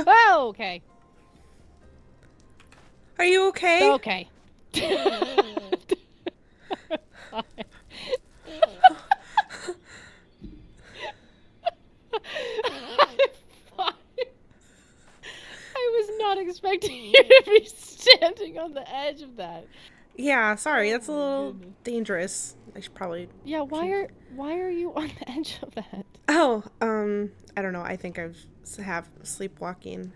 Oh, okay. Are you okay? Okay. I was not expecting you to be standing on the edge of that. Yeah, sorry, that's a Oh my little goodness. dangerous. I should probably... Yeah, why are you on the edge of that? Oh, I don't know. I think I have sleepwalking.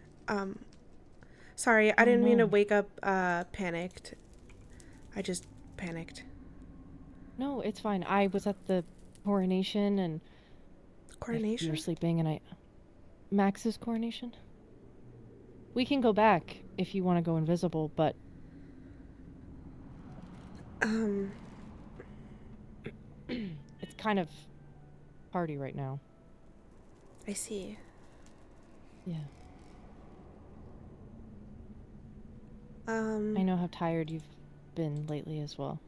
Sorry, I didn't mean to No. wake up, panicked. I just panicked. No, it's fine. I was at the coronation and you were Coronation? sleeping and Max's coronation? We can go back if you want to go invisible, but it's kind of party right now. I see. Yeah. Um, I know how tired you've been lately as well.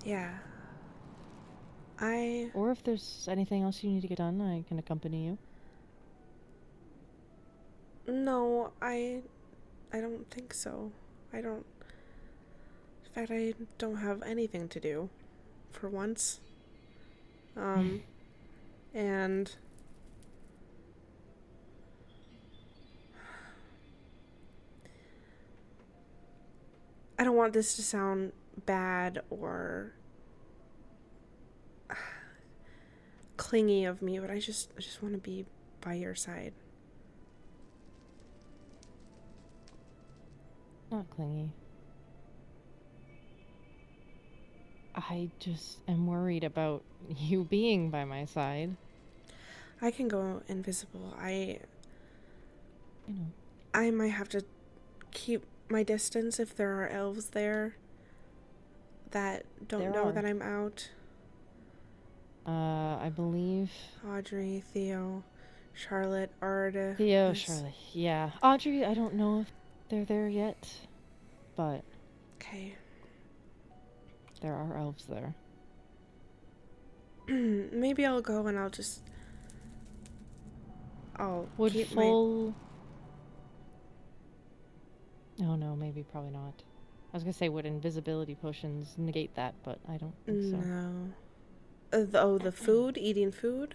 yeah. Or if there's anything else you need to get done, I can accompany you. No, I don't think so. I don't... In fact, I don't have anything to do. For once. And... I don't want this to sound bad or clingy of me, but I just want to be by your side. Not clingy. I just am worried about you being by my side. I can go invisible. You know. I might have to keep my distance if there are elves there that don't know that I'm out. I believe Audrey, Theo, Charlotte, Arda. Theo, Charlotte. Yeah. Audrey, I don't know if they're there yet, but Okay. there are elves there. Maybe I'll go and I'll Would keep full... Oh no, maybe probably not. I was gonna say, would invisibility potions negate that, but I don't think so. No. The food? Eating food?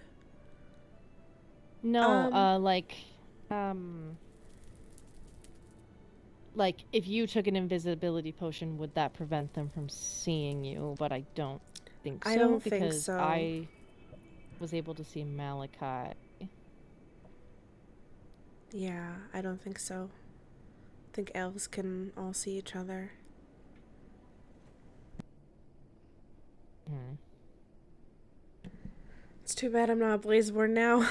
No, like if you took an invisibility potion, would that prevent them from seeing you? But I don't think so. I don't because think so. I was able to see Malachi. Yeah, I don't think so. I think elves can all see each other. It's too bad I'm not a Blazeborn now.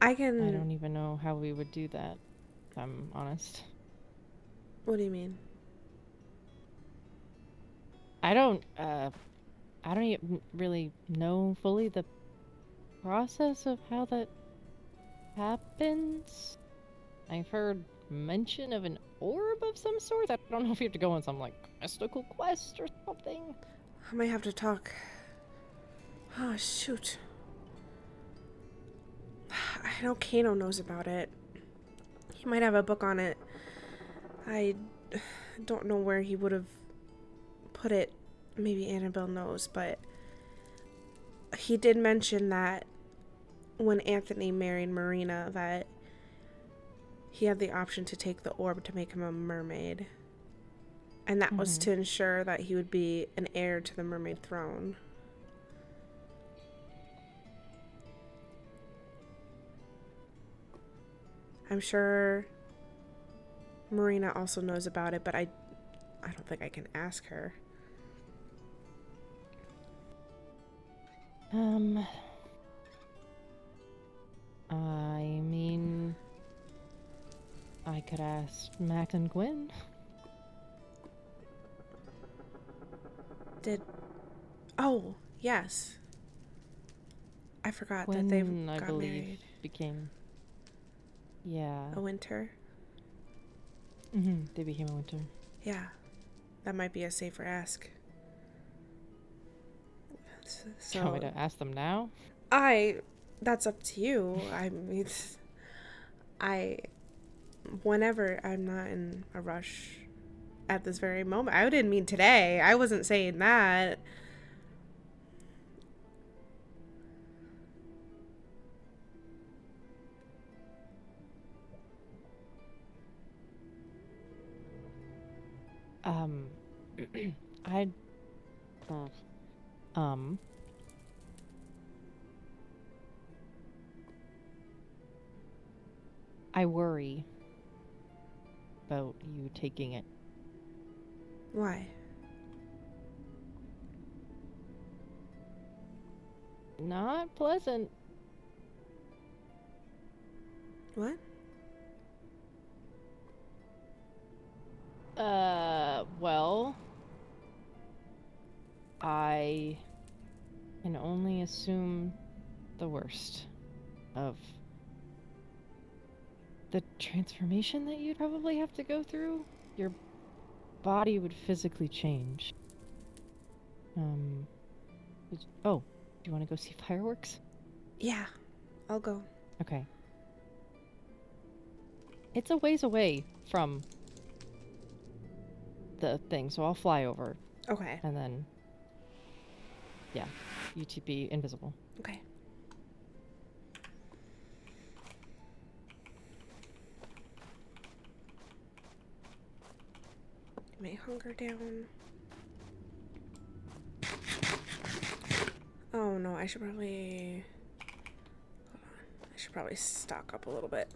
I don't even know how we would do that, if I'm honest. What do you mean? I don't even really know fully the process of how that happens. I've heard mention of an orb of some sort. I don't know if you have to go on some, like, mystical quest or something. I might have to talk. Oh, shoot. I know Kano knows about it. He might have a book on it. I don't know where he would have put it. Maybe Annabelle knows, but he did mention that when Anthony married Marina, that he had the option to take the orb to make him a mermaid. And that was to ensure that he would be an heir to the mermaid throne. I'm sure Marina also knows about it, but I don't think I can ask her. I mean, I could ask Max and Gwen. Oh, yes. I forgot Gwen, that they I got believe, married. became... Yeah. A winter. They became a winter. Yeah. That might be a safer ask. Do you want me to ask them now? That's up to you. I mean, whenever, I'm not in a rush at this very moment. I didn't mean today. I wasn't saying that. I I worry about you taking it. Why? Not pleasant. What? Well, I can only assume the worst of the transformation that you'd probably have to go through. Your body would physically change. Oh, do you want to go see fireworks? Yeah, I'll go. Okay. It's a ways away from the thing, so I'll fly over. Okay. And then, yeah, you to be invisible. Okay. My hunger down. Oh no, I should probably... Hold on. I should probably stock up a little bit.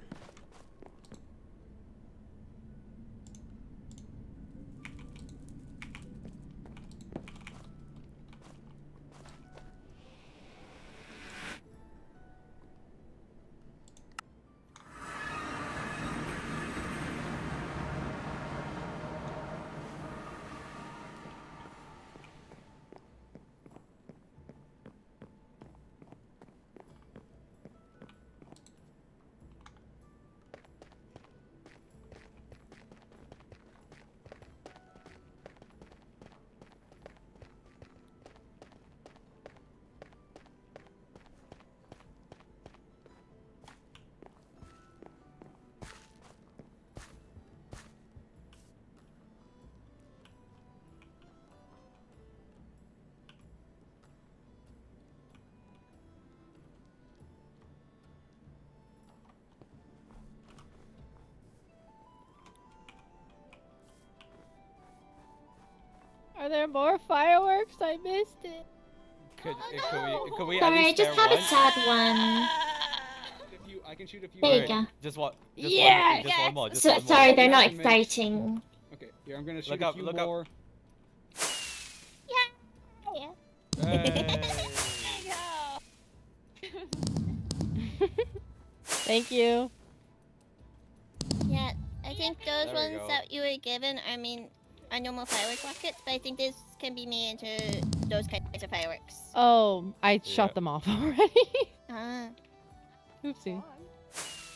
Are there more fireworks? I missed it. Could we at Sorry, I least just spare had a one? sad one. I can shoot a few. There you go. Just one. Just Yeah, one. Just one more. Just So, one more. sorry, they're not Make- exciting. Okay, here, I'm gonna shoot Look a up, few look up. more. Hey. Thank you. Yeah, I think those There we ones go. that you were given, are normal firework rockets, but I think this can be made into those kinds of fireworks. Oh, I Yeah. shot them off already. Ah. Oopsie.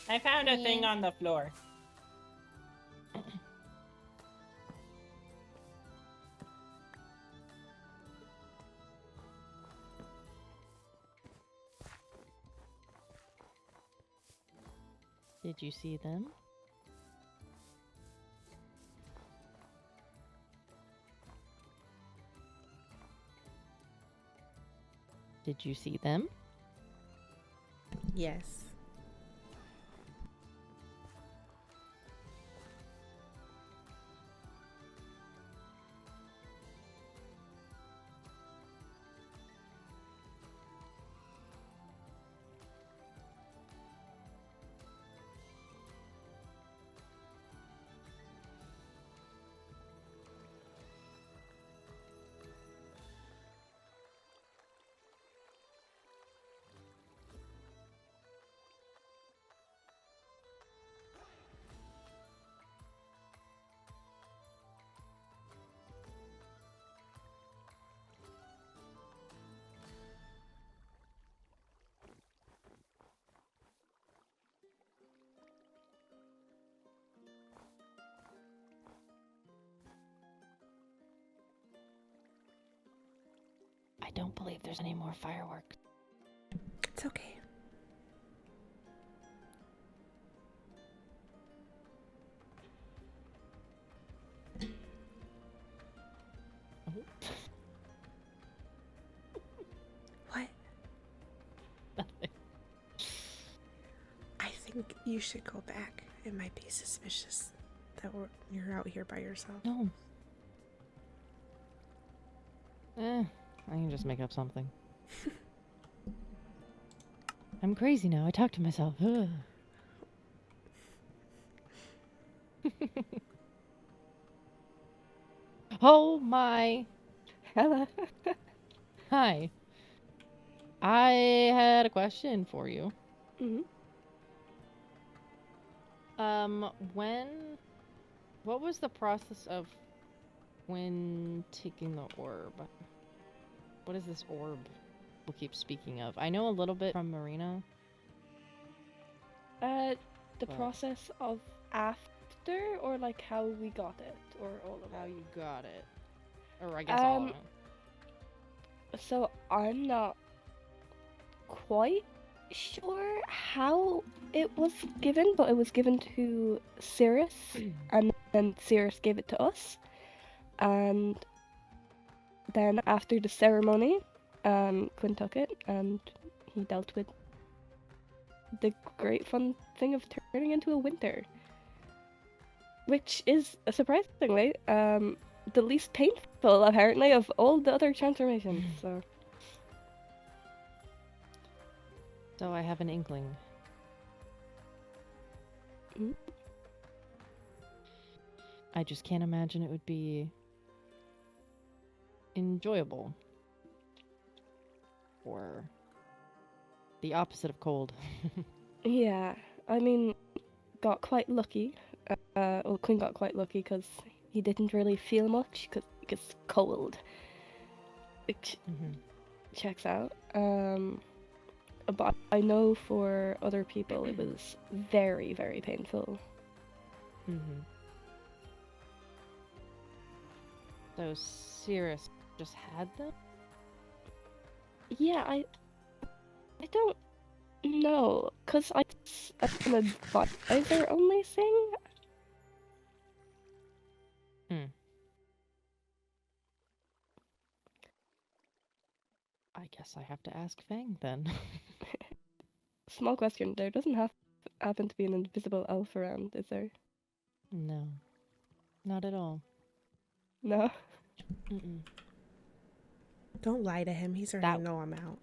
I found a thing Yeah. on the floor. Did you see them? Did you see them? Yes. I don't believe there's any more fireworks. It's okay. What? Nothing. I think you should go back. It might be suspicious that you're out here by yourself. No. I can just make up something. I'm crazy now. I talk to myself. Ugh. Oh my. Hello. Hi. I had a question for you. Mhm. What was the process of when taking the orb? What is this orb we'll keep speaking of? I know a little bit from Marina. The But- process of after, or like how we got it, or all of How it. you got it. Or I guess all of it. So I'm not quite sure how it was given, but it was given to Cirrus, and then Cirrus gave it to us. And then after the ceremony, Quinn took it, and he dealt with the great fun thing of turning into a winter. Which is, surprisingly, the least painful, apparently, of all the other transformations, so... So I have an inkling. Mhm. I just can't imagine it would be enjoyable. Or the opposite of cold. Yeah, I mean, got quite lucky. Well, Quinn got quite lucky because he didn't really feel much because it's cold. Which Mhm. checks out. But I know for other people it was very, very painful. Mhm. So Cirrus just had them? Yeah, I don't know, because it's an advisor only thing. I guess I have to ask Fang then. Small question, there doesn't happen to be an invisible elf around, is there? No. Not at all. No? Mm-mm. Don't lie to him. He's already That- know I'm out.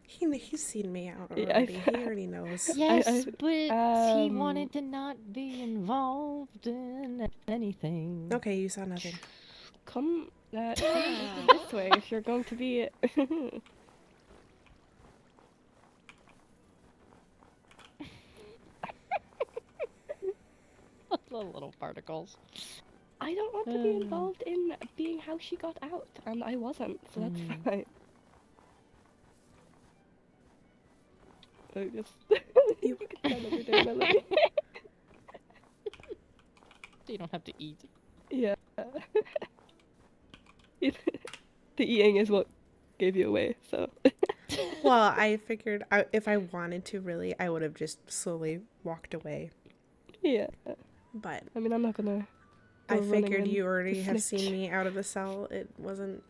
He's seen me out Yeah, already. He already knows. Yes, but he um, wanted to not be involved in anything. Okay, you saw nothing. Come this way if you're going to be... The little particles. I don't want to be involved in being how she got out, and I wasn't, so that's fine. So just You- you can stand over there, Melody. You don't have to eat. Yeah. The eating is what gave you away, so. Well, I figured if I wanted to really, I would have just slowly walked away. Yeah. But I mean, I'm not gonna. I go running figured in you already to have snitch. seen me out of the cell. It wasn't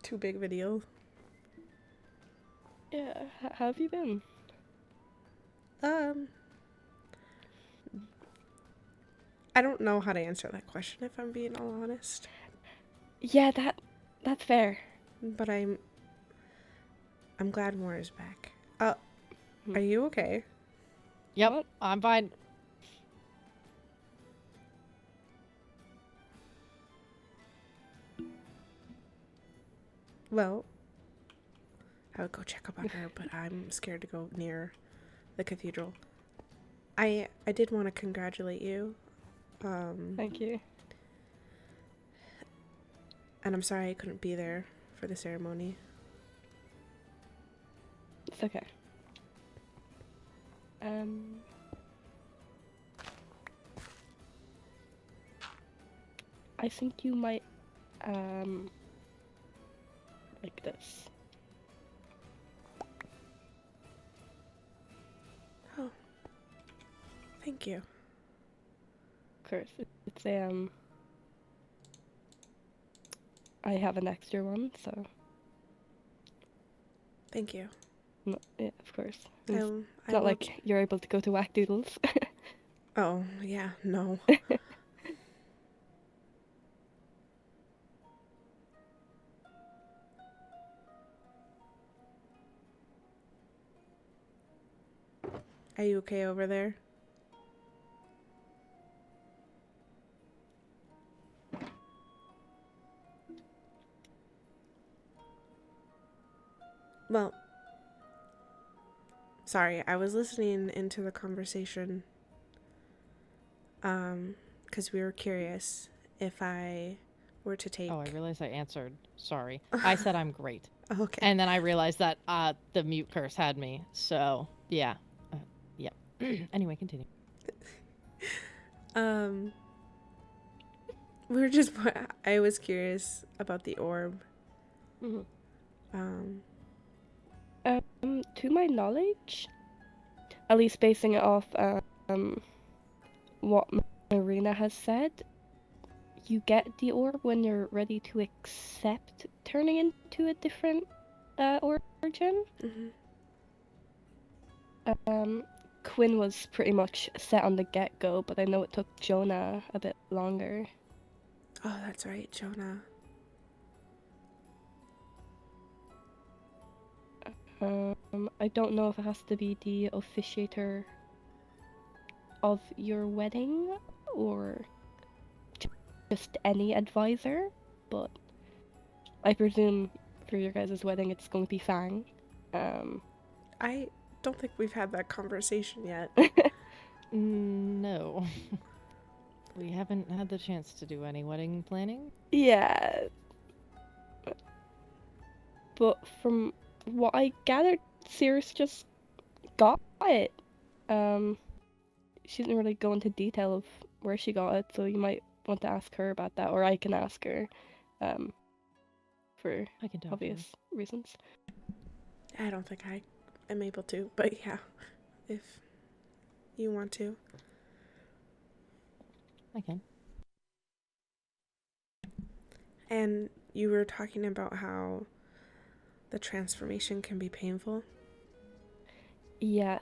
too big of a deal. Yeah. How have you been? I don't know how to answer that question if I'm being all honest. Yeah, that's fair. But I'm glad Moore is back. Hmm. Are you okay? Yep, What? I'm fine. Well, I would go check up on her, but I'm scared to go near the cathedral. I did want to congratulate you. Thank you. And I'm sorry I couldn't be there for the ceremony. It's okay. I think you might like this. Oh. Thank you. Of course, it's I have an extra one, so Thank you. no, yeah, of course. I It's will not like you're able to go to Whack Doodles. Oh, yeah, no. Are you okay over there? Well, sorry, I was listening into the conversation, because we were curious if I were to take... Oh, I realized I answered. Sorry. I said I'm great. Okay. And then I realized that the mute curse had me. So, yeah. Yep. Anyway, continue. We were just... I was curious about the orb. Mhm. Um, To my knowledge, at least basing it off what Marina has said, you get the orb when you're ready to accept turning into a different origin. mhm. Quinn was pretty much set on the get-go, but I know it took Jonah a bit longer. Oh, that's right, Jonah. I don't know if it has to be the officiator of your wedding or just any advisor, but I presume for your guys' wedding it's going to be Fang. I don't think we've had that conversation yet. No. We haven't had the chance to do any wedding planning. Yeah. But from what I gathered, Cirrus just got it. She didn't really go into detail of where she got it, so you might want to ask her about that, or I can ask her, for I can talk to her. obvious reasons. I don't think I am able to, but yeah, if you want to. I can. And you were talking about how the transformation can be painful. Yes.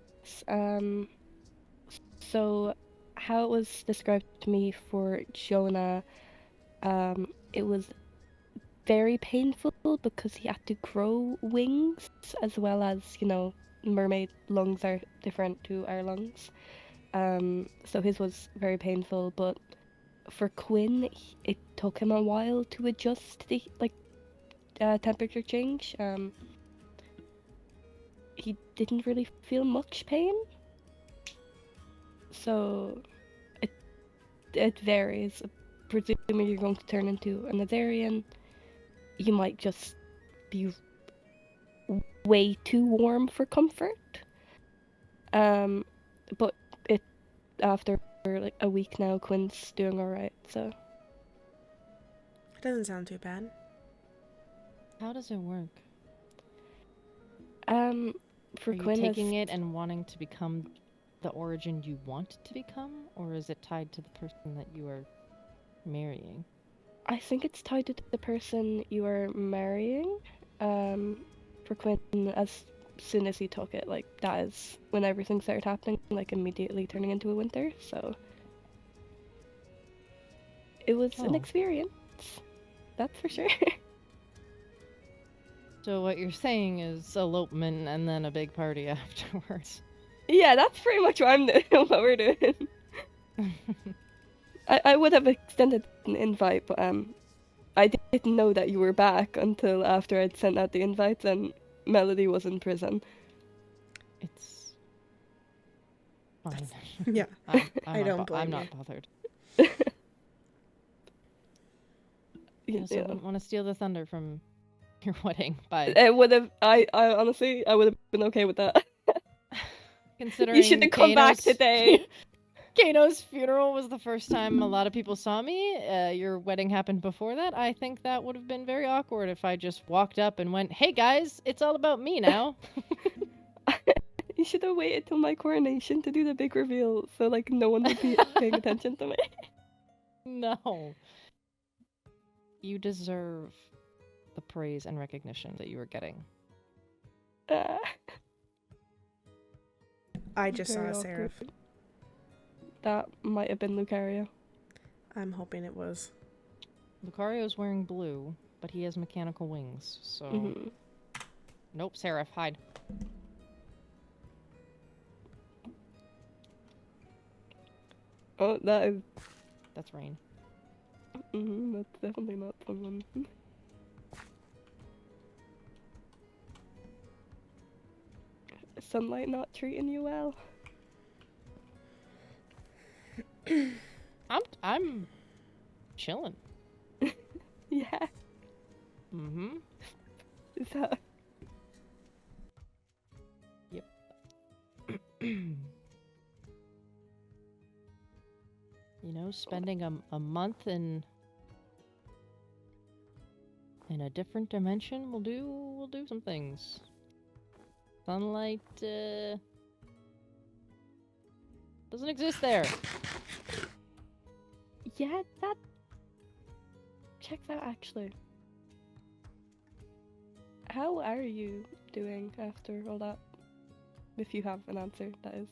So how it was described to me for Jonah, it was very painful because he had to grow wings, as well as, mermaid lungs are different to our lungs. So his was very painful, but for Quinn, it took him a while to adjust to the temperature change. He didn't really feel much pain, so it varies. Presuming you're going to turn into an Azarian, you might just be way too warm for comfort. But it after like a week now, Quinn's doing alright. So It doesn't sound too bad. How does it work? for Are you Quinn, taking it and wanting to become the origin you want to become, or is it tied to the person that you are marrying? I think it's tied to the person you are marrying. For Quinn, as soon as he took it, like that is when everything started happening, like immediately turning into a winter. So it was an Oh. experience, that's for sure. So what you're saying is elopement and then a big party afterwards. Yeah, that's pretty much what I'm doing. What we're doing. I would have extended an invite, but I didn't know that you were back until after I'd sent out the invites and Melody was in prison. It's fine. Yeah. I don't blame I'm you. not bothered. You I also know. wouldn't want to steal the thunder from your wedding, but It would have. I honestly, I would have been okay with that. considering You should have come back Kano's- today. Kano's funeral was the first time a lot of people saw me. Your wedding happened before that. I think that would have been very awkward if I just walked up and went, "Hey guys, it's all about me now." You should have waited till my coronation to do the big reveal, so like no one would be paying attention to me. No. You deserve the praise and recognition that you are getting. I just saw Very a seraph. awkward. That might have been Lucario. I'm hoping it was. Lucario's wearing blue, but he has mechanical wings, so... Mhm. Nope, Seraph, hide. Oh, that is. That's Rain. That's definitely not someone. Sunlight not treating you well. I'm chilling. Yeah. Mm-hmm. Is that? You know, spending a month in a different dimension will do some things. Sunlight doesn't exist there. Yeah, that checks out actually. How are you doing after all that? If you have an answer, that is.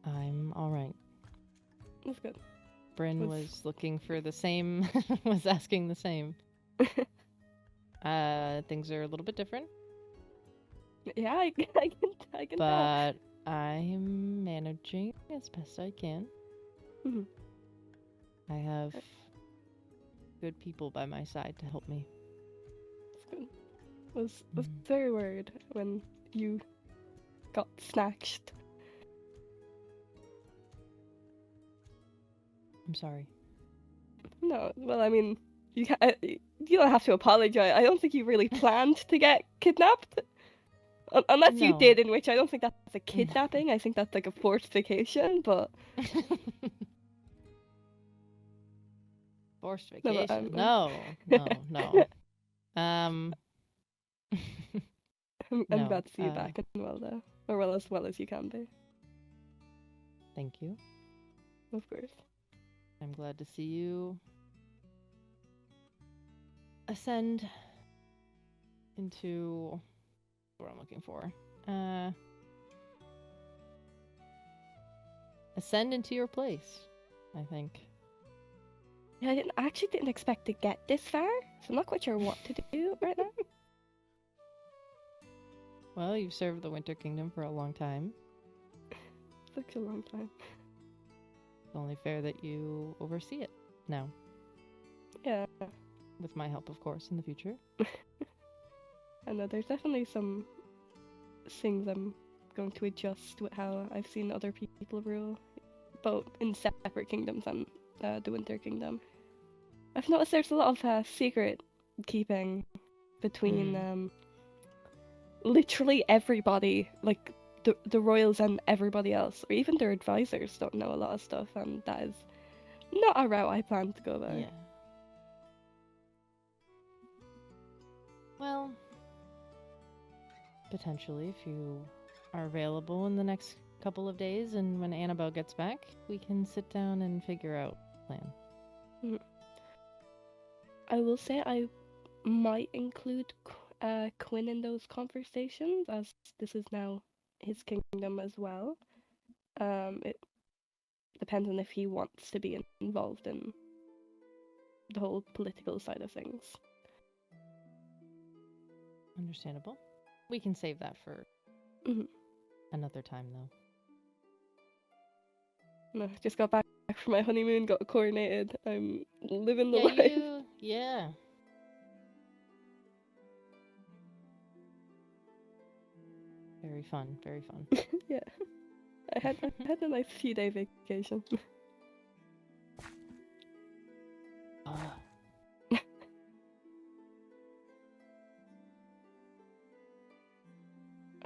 I'm all right. That's good. Bryn Was- was looking for the same, was asking the same. Things are a little bit different, Yeah, I can tell. but I'm managing as best I can. Mhm. I have good people by my side to help me. That's good. Was Mhm. very worried when you got snatched. I'm sorry. No, well, I mean, you don't have to apologize. I don't think you really planned to get kidnapped. Unless you No. did, in which I don't think that's a kidnapping. I think that's like a fortification, but Forced No, but, vacation. um, No. I'm No, glad to see you back and well, though. Or well as you can be, Thank you. of course. I'm glad to see you ascend into what I'm looking for. Ascend into your place, I think. Yeah, I actually didn't expect to get this far, so I'm not quite sure what to do right now. Well, you've served the Winter Kingdom for a long time. Such a long time. It's only fair that you oversee it now, Yeah, with my help, of course, in the future. I know there's definitely some things I'm going to adjust with how I've seen other people rule, both in separate kingdoms and the Winter Kingdom. I've noticed there's a lot of secret keeping between literally everybody, like the royals and everybody else, or even their advisors don't know a lot of stuff, and that is not a route I plan to go there. Yeah. Well, potentially, if you are available in the next couple of days, and when Annabelle gets back, we can sit down and figure out a plan. I will say I might include Quinn in those conversations, as this is now his kingdom as well. It depends on if he wants to be involved in the whole political side of things. Understandable. We can save that for another time, though. No, just got back from my honeymoon, got coronated. I'm living the Yeah, life. Yeah. Very fun, very fun. Yeah. I had a nice few day vacation.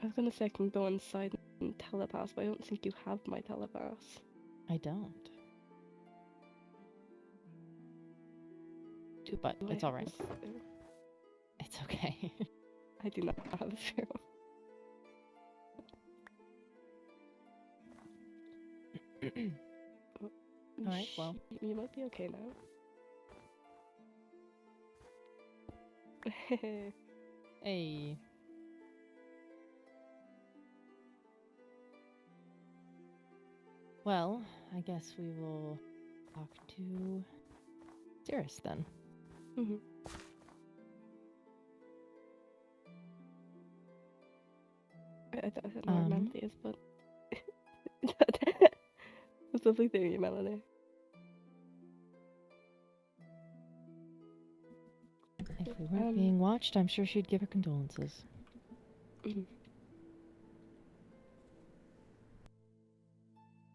I was gonna say I can go inside and telepath, but I don't think you have my telepath. I don't. But it's alright. It's okay. I do not have a spare one. Alright, well. You might be okay now. Hey. Well, I guess we will talk to Cirrus then. I don't know where Melody is, but it's lovely hearing you, Melody. If we weren't being watched, I'm sure she'd give her condolences.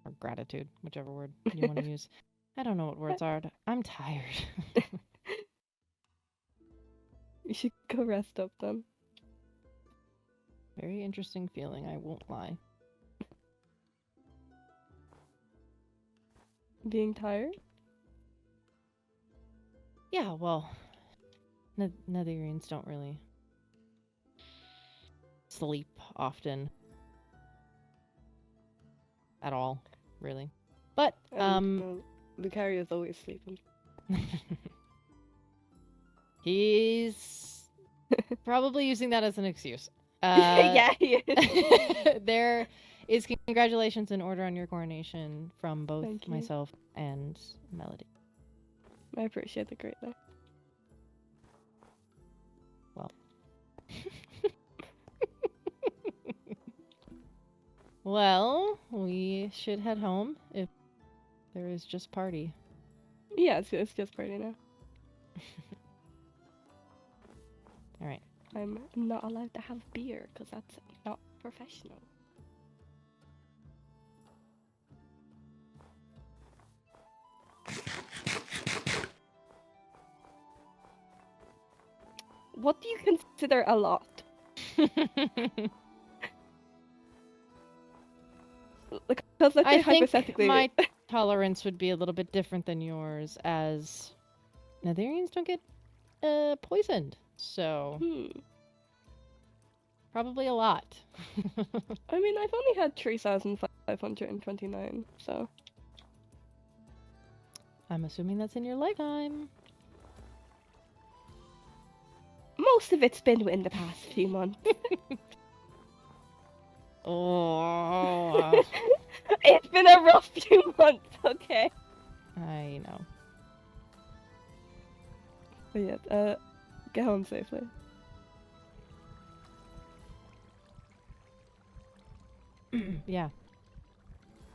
Or gratitude, whichever word you want to use. I don't know what words are. I'm tired. You should go rest up then. Very interesting feeling, I won't lie. Being tired? Yeah, well, Netherians don't really sleep often. At all, really. But, Lucario is always sleeping. He's probably using that as an excuse. Yeah, he is. There is congratulations in order on your coronation from both Thank you. myself and Melody. I appreciate it greatly. Well. Well, we should head home if there is just party. Yeah, it's just party now. Alright. I'm not allowed to have beer, because that's not professional. What do you consider a lot? Because let's say I think hypothetically, my tolerance would be a little bit different than yours, as Netherians don't get poisoned. So, probably a lot. I mean, I've only had 3,529, so... I'm assuming that's in your lifetime. Most of it's been in the past few months. Oh, It's been a rough few months, okay? I know. But yeah, get home safely. Yeah,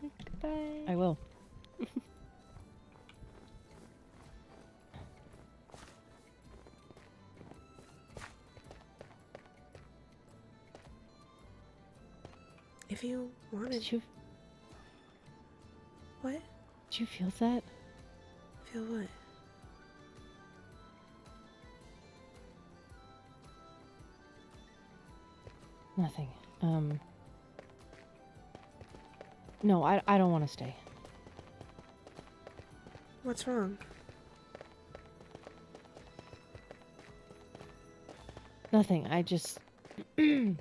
Goodbye. I will. If you wanted. Did you What? did you feel that? Feel what? Nothing. No, I don't want to stay. What's wrong? Nothing. I just I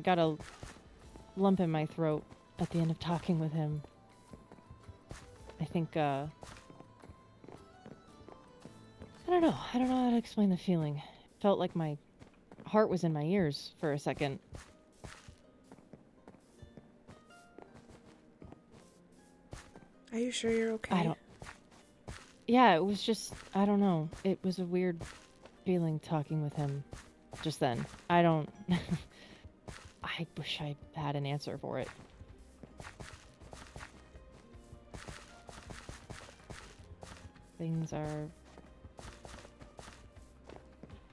got a lump in my throat at the end of talking with him. I think I don't know. I don't know how to explain the feeling. It felt like my heart was in my ears for a second. Are you sure you're okay? I don't. Yeah, it was just, I don't know. It was a weird feeling talking with him just then. I don't. I wish I had an answer for it. Things are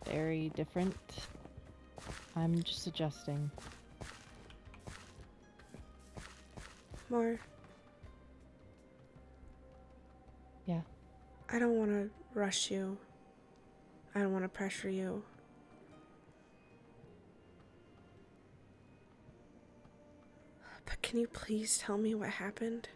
very different. I'm just adjusting. More. Yeah. I don't want to rush you. I don't want to pressure you. But can you please tell me what happened?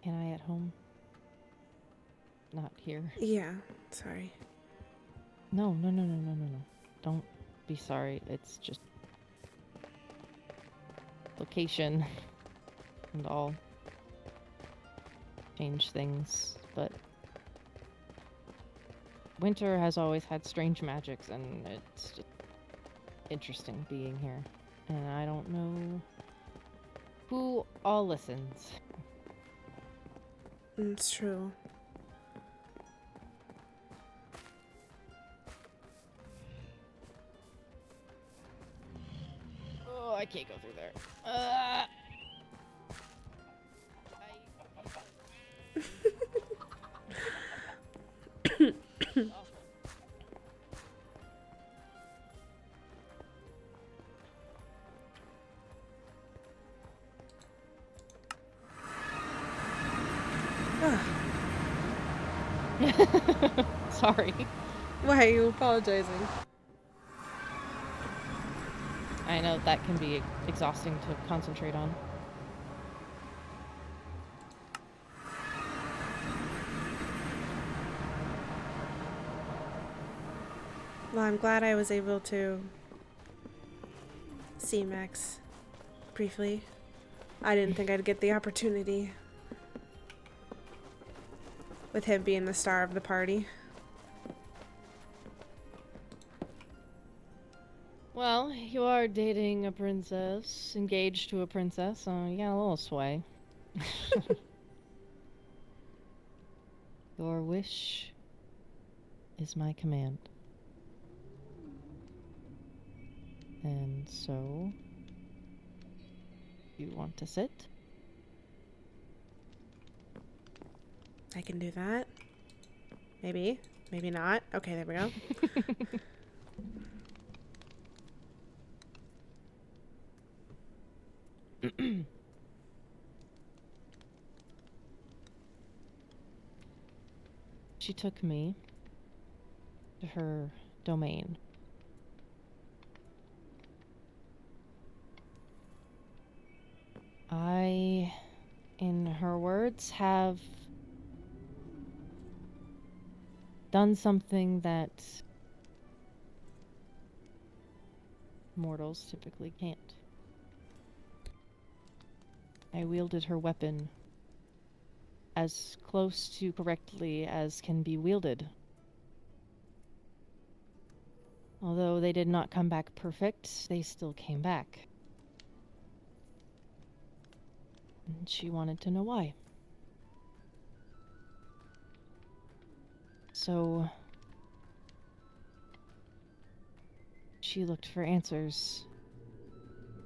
Can I at home? Not here. Yeah, sorry. No. Don't be sorry. It's just location and all change things, but winter has always had strange magics, and it's just interesting being here. And I don't know who all listens. It's true. Oh, I can't go through there. Sorry. Why are you apologizing? I know that can be exhausting to concentrate on. Well, I'm glad I was able to see Max briefly. I didn't think I'd get the opportunity with him being the star of the party. Well, you are dating a princess, engaged to a princess, so you got a little sway. Your wish is my command. And so, you want to sit? I can do that. Maybe. Maybe not. Okay, there we go. She took me to her domain. I, in her words, have done something that mortals typically can't. I wielded her weapon as close to correctly as can be wielded. Although they did not come back perfect, they still came back. And she wanted to know why. So she looked for answers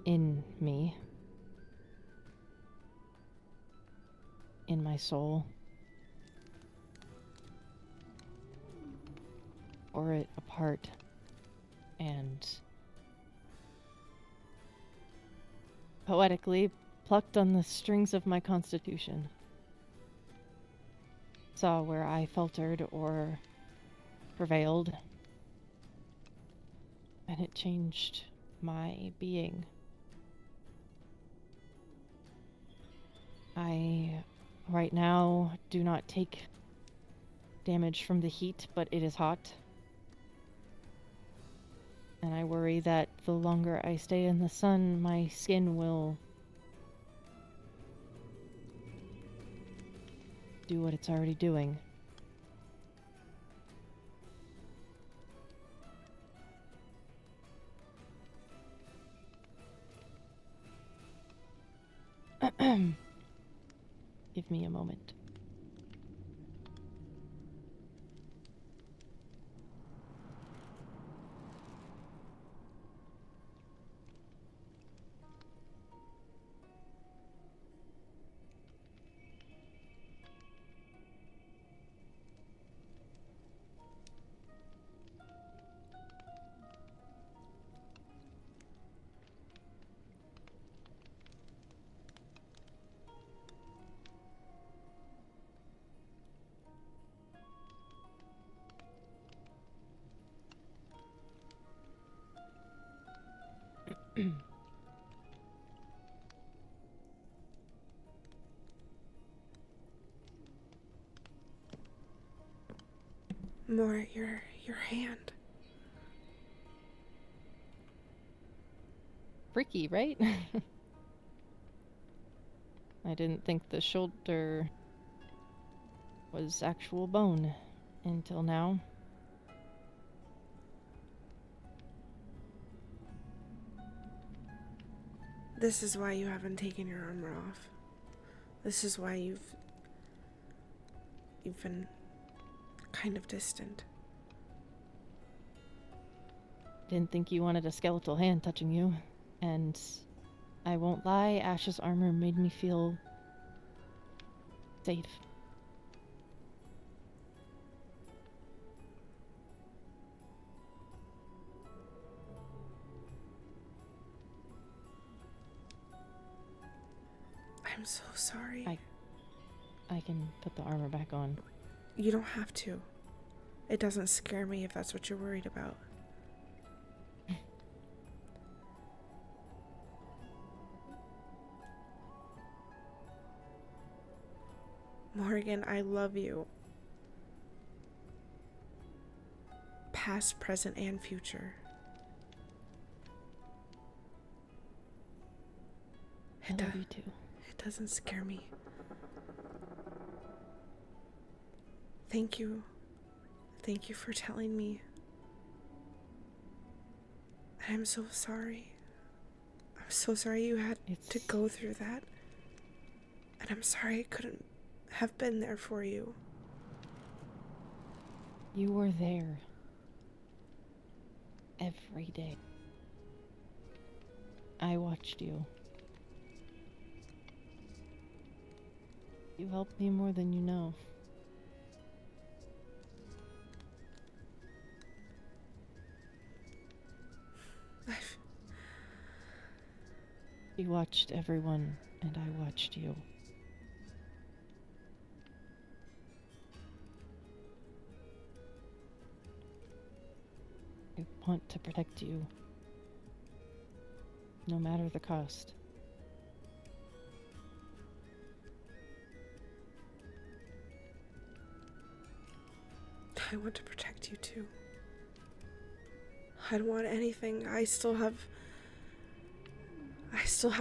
in me, in my soul, or it apart, and poetically plucked on the strings of my constitution. Saw where I faltered or prevailed, and it changed my being. I, right now, do not take damage from the heat, but it is hot. And I worry that the longer I stay in the sun, my skin will do what it's already doing. Give me a moment. More your hand. Freaky, right? I didn't think the shoulder was actual bone until now. This is why you haven't taken your armor off. This is why you've been kind of distant. Didn't think you wanted a skeletal hand touching you, and I won't lie, Ash's armor made me feel safe. I'm so sorry. I can put the armor back on. You don't have to. It doesn't scare me if that's what you're worried about. Morgan, I love you. Past, present, and future. I love you too. It doesn't scare me. Thank you. Thank you for telling me. I'm so sorry. I'm so sorry you had to go through that. And I'm sorry I couldn't have been there for you. You were there. Every day. I watched you. You helped me more than you know. You watched everyone, and I watched you. I want to protect you, no matter the cost. I want to protect you too. I don't want anything. I still have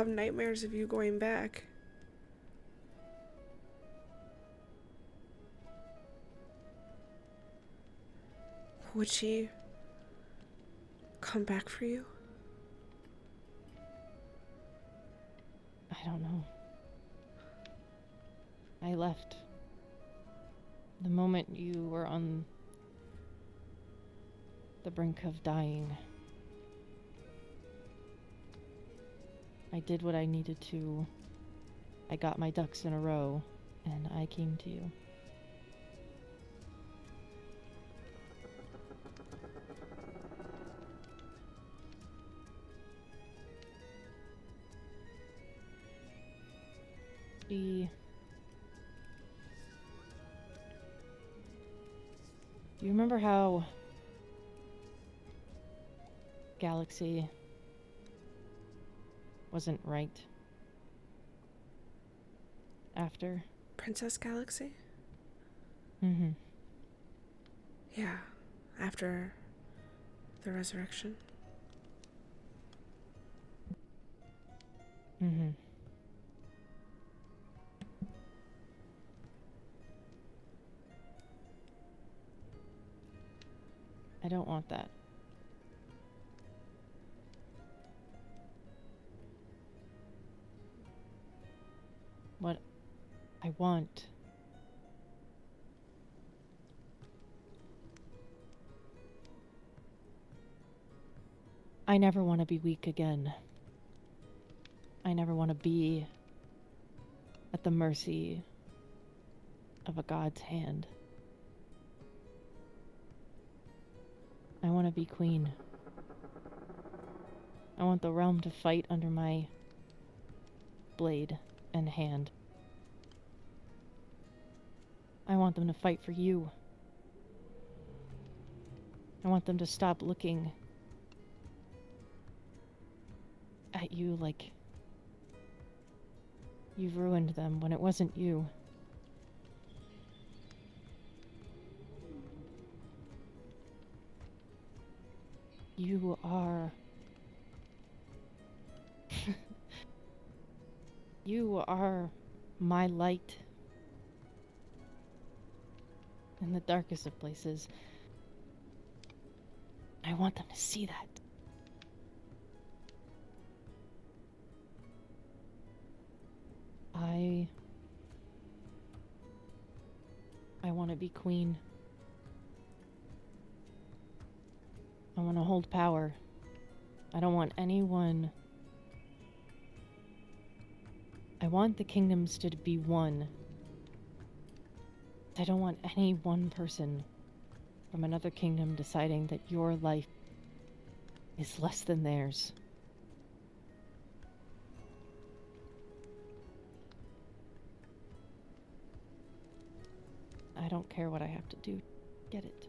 nightmares of you going back. Would she come back for you? I don't know. I left. The moment you were on the brink of dying. I did what I needed to. I got my ducks in a row, and I came to you. be... Do you remember how Galaxy wasn't right after? Princess Galaxy? Mm-hmm. Yeah, after the resurrection. Mm-hmm. I don't want that. What I want I never want to be weak again. I never want to be at the mercy of a god's hand. I want to be queen. I want the realm to fight under my blade and hand. I want them to fight for you. I want them to stop looking at you like you've ruined them when it wasn't you. You are... You are my light in the darkest of places. I want them to see that. I want to be queen. I want to hold power. I don't want anyone... I want the kingdoms to be one. I don't want any one person from another kingdom deciding that your life is less than theirs. I don't care what I have to do. Get it.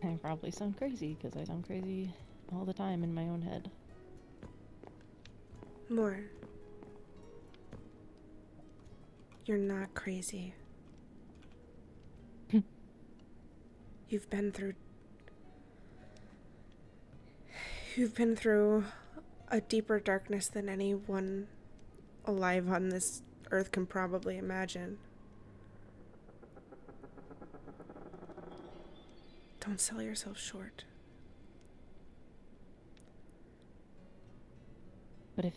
I probably sound crazy, because I sound crazy all the time in my own head. More. You're not crazy. You've been through a deeper darkness than anyone alive on this earth can probably imagine. Don't sell yourself short. But if...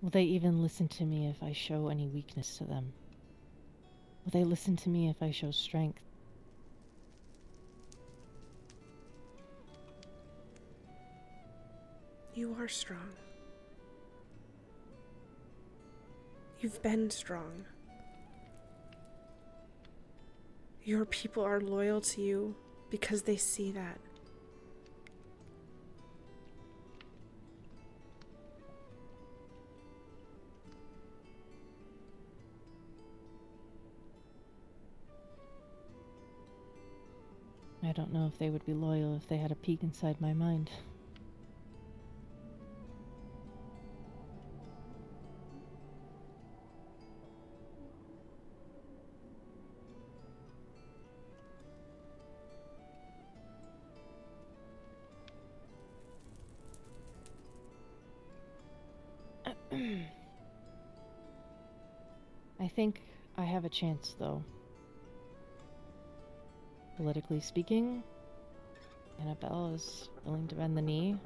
Will they even listen to me if I show any weakness to them? Will they listen to me if I show strength? You are strong. You've been strong. Your people are loyal to you because they see that. I don't know if they would be loyal if they had a peek inside my mind. I think I have a chance, though. Politically speaking, Annabelle is willing to bend the knee.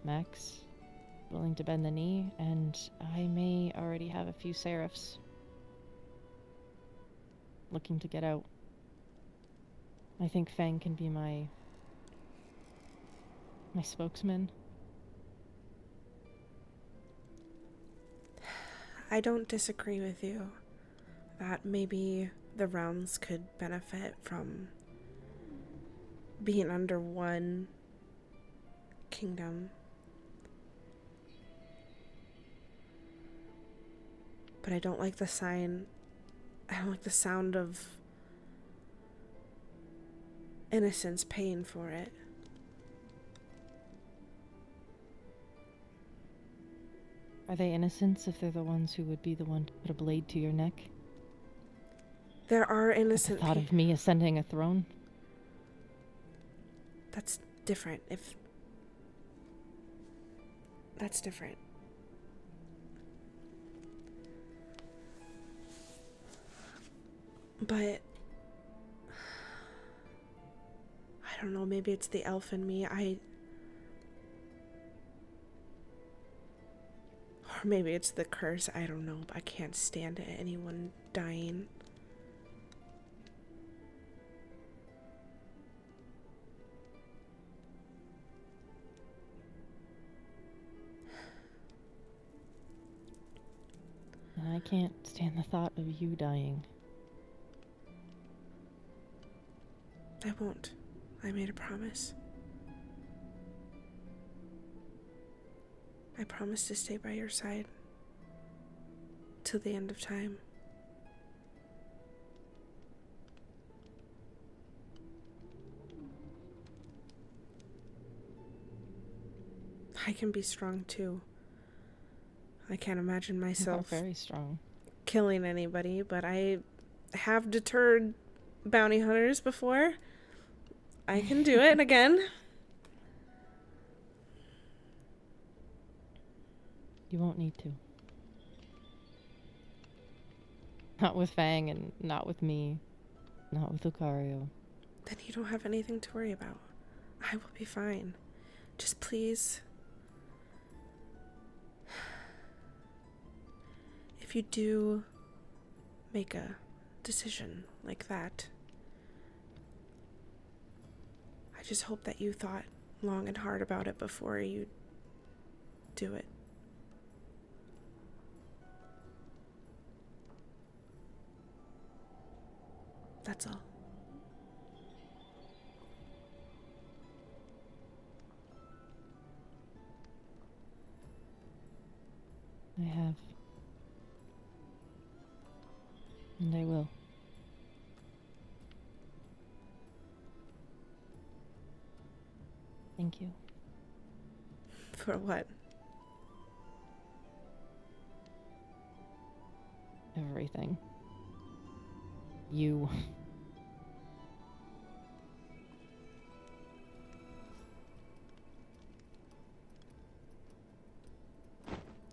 Max, willing to bend the knee, and I may already have a few seraphs looking to get out. I think Fang can be my spokesman. I don't disagree with you that maybe the realms could benefit from being under one kingdom. But I don't like the sign. I don't like the sound of innocents paying for it. Are they innocents if they're the ones who would be the one to put a blade to your neck? There are At the innocent thought of me ascending a throne? That's different. If that's different. But I don't know, maybe it's the elf in me. Or maybe it's the curse. I don't know. But I can't stand anyone dying. And I can't stand the thought of you dying. I won't. I made a promise. I promise to stay by your side till the end of time. I can be strong too. I can't imagine You are myself very strong. killing anybody, but I have deterred bounty hunters before. I can do it again. You won't need to. Not with Fang and not with me. Not with Lucario. Then you don't have anything to worry about. I will be fine. Just please. If you do make a decision like that, I just hope that you thought long and hard about it before you do it. That's all. I have. And I will. Thank you. For what? Everything. You.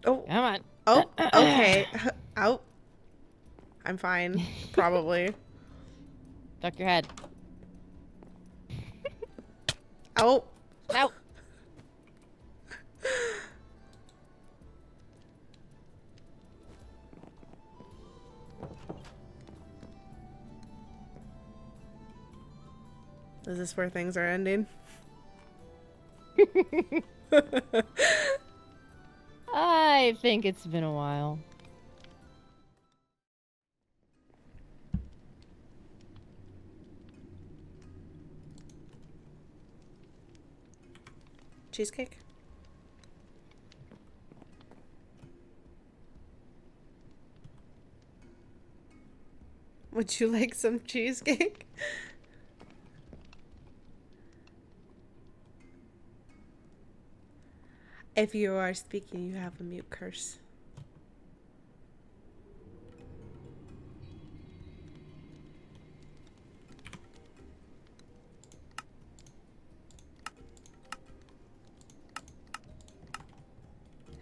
Oh, Come on. oh, okay. Out. I'm fine. Probably. Duck your head. Oh. Out. Is this where things are ending? I think it's been a while. Cheesecake? Would you like some cheesecake? If you are speaking, you have a mute curse.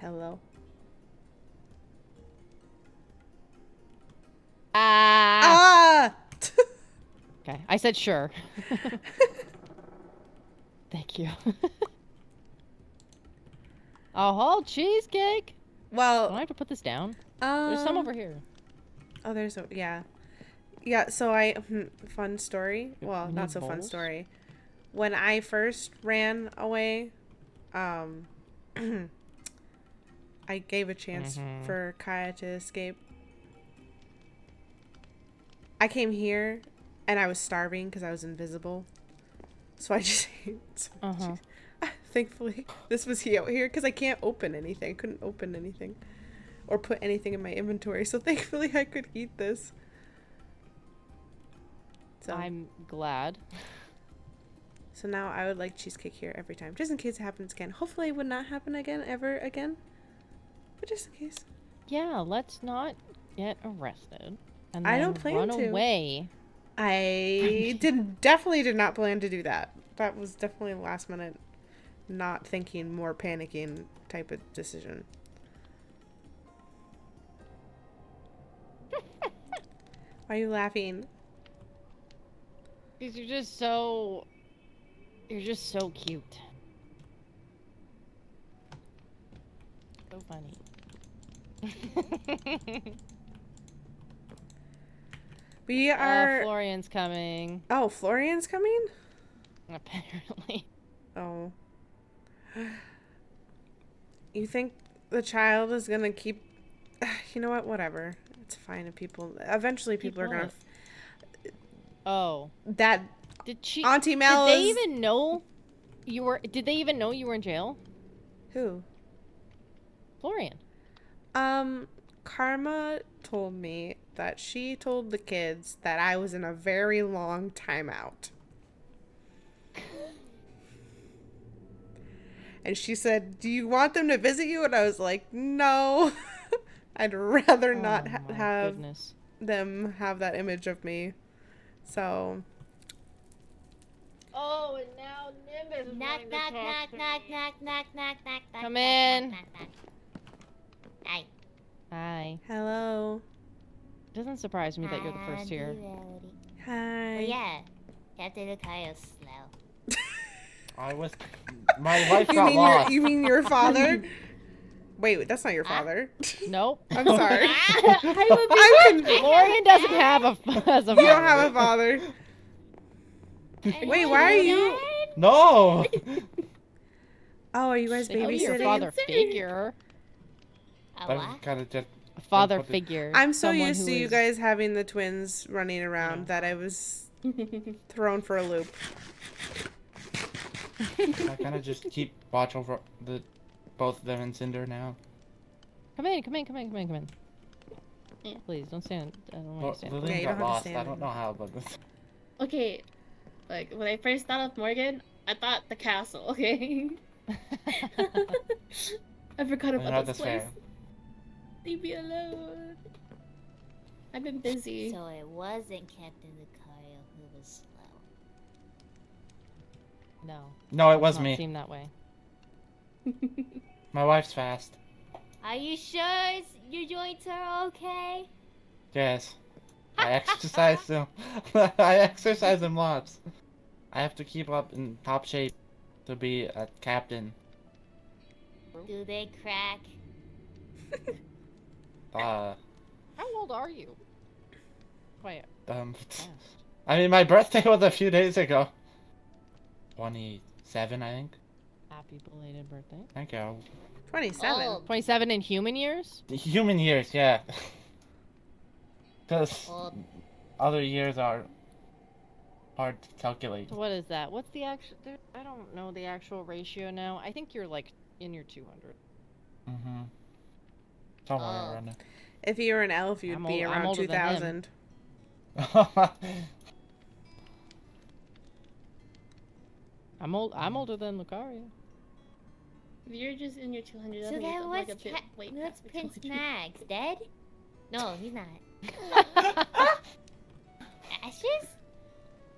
Hello. Ah! Ah! Okay, I said sure. Thank you. A whole cheesecake? Well, Don't I have to put this down? There's some over here. Oh, there's a, yeah. Yeah, so fun story. Well, You not need so fun bowls? story. When I first ran away, I gave a chance for Kaya to escape. I came here and I was starving because I was invisible. So I just Uh-huh. thankfully this was he out here because I can't open anything. I couldn't open anything or put anything in my inventory. So thankfully I could eat this. So I'm glad. so now I would like cheesecake here every time, just in case it happens again. Hopefully it would not happen again ever again, but just in case. Yeah, let's not get arrested. And I then don't plan run to. away. I definitely did not plan to do that. That was definitely last minute, not thinking, more panicking type of decision. Why are you laughing? Because you're just so cute. So funny. We are. Florian's coming. Oh, Florian's coming? Apparently. Oh. You think the child is gonna keep. You know what? Whatever. It's fine if people. Eventually, people are gonna. Oh. That. Did she? Auntie Mel Did they is- even know you were? Did they even know you were in jail? Who? Florian. Karma told me that she told the kids that I was in a very long timeout. And she said, "Do you want them to visit you?" And I was like, "No." I'd rather not Oh my have goodness. them have that image of me. So, Oh, and now Nimbus is Knock, wanting to knock, talk knock, to knock, me. knock, knock, knock, knock, knock. Come knock, in. knock, knock, knock. Hi. Hi. hello. Doesn't surprise me that you're the first here. Hi. Oh yeah, Captain Lucayo's slow. I was. My wife You got mean lost. you mean your father? Wait, that's not your father. Nope. I'm sorry. I I'm confused. Florian doesn't have a as a You don't have a father. And Wait, your why are you? dad? No. Oh, are you guys They call you your babysitting? father figure. A I'm what? kind of just. A father put it- figure. I'm so Someone used who to you is- guys having the twins running around Yeah. that I was thrown for a loop. I kind of just keep watch over both of them and Cinder now. Come in, come in, come in, come in, come in. Yeah. Please don't stand. I don't want Well, to stand. Lillian you got don't have to lost. stand I don't in. know how, but this. Okay, like when I first thought of Morgan, I thought the castle. Okay, I forgot I know about that's this place. fair. Leave me alone. I've been busy. So it wasn't Captain Lucario who was slow. No. No, it does was not me. Seem that way. My wife's fast. Are you sure your joints are okay? Yes. I exercise them. I exercise them lots. I have to keep up in top shape to be a captain. Do they crack? How old are you? Wait. Fast. I mean, my birthday was a few days ago. 27, I think. Happy belated birthday. Thank you. 27. Old. 27 in human years? The human years, yeah. Because Old. other years are hard to calculate. So what is that? What's the actual? I don't know the actual ratio now. I think you're like in your 200. Mm-hmm. Somewhere Oh. around If you were an elf, you'd I'm be old- I'm around older than him. 2000. there. I'm older than Lucario. If you're just in your 200, So that means then I'm like what's, a bit way what's past my Prince 200. Max? Dead? No, he's not. Ashes?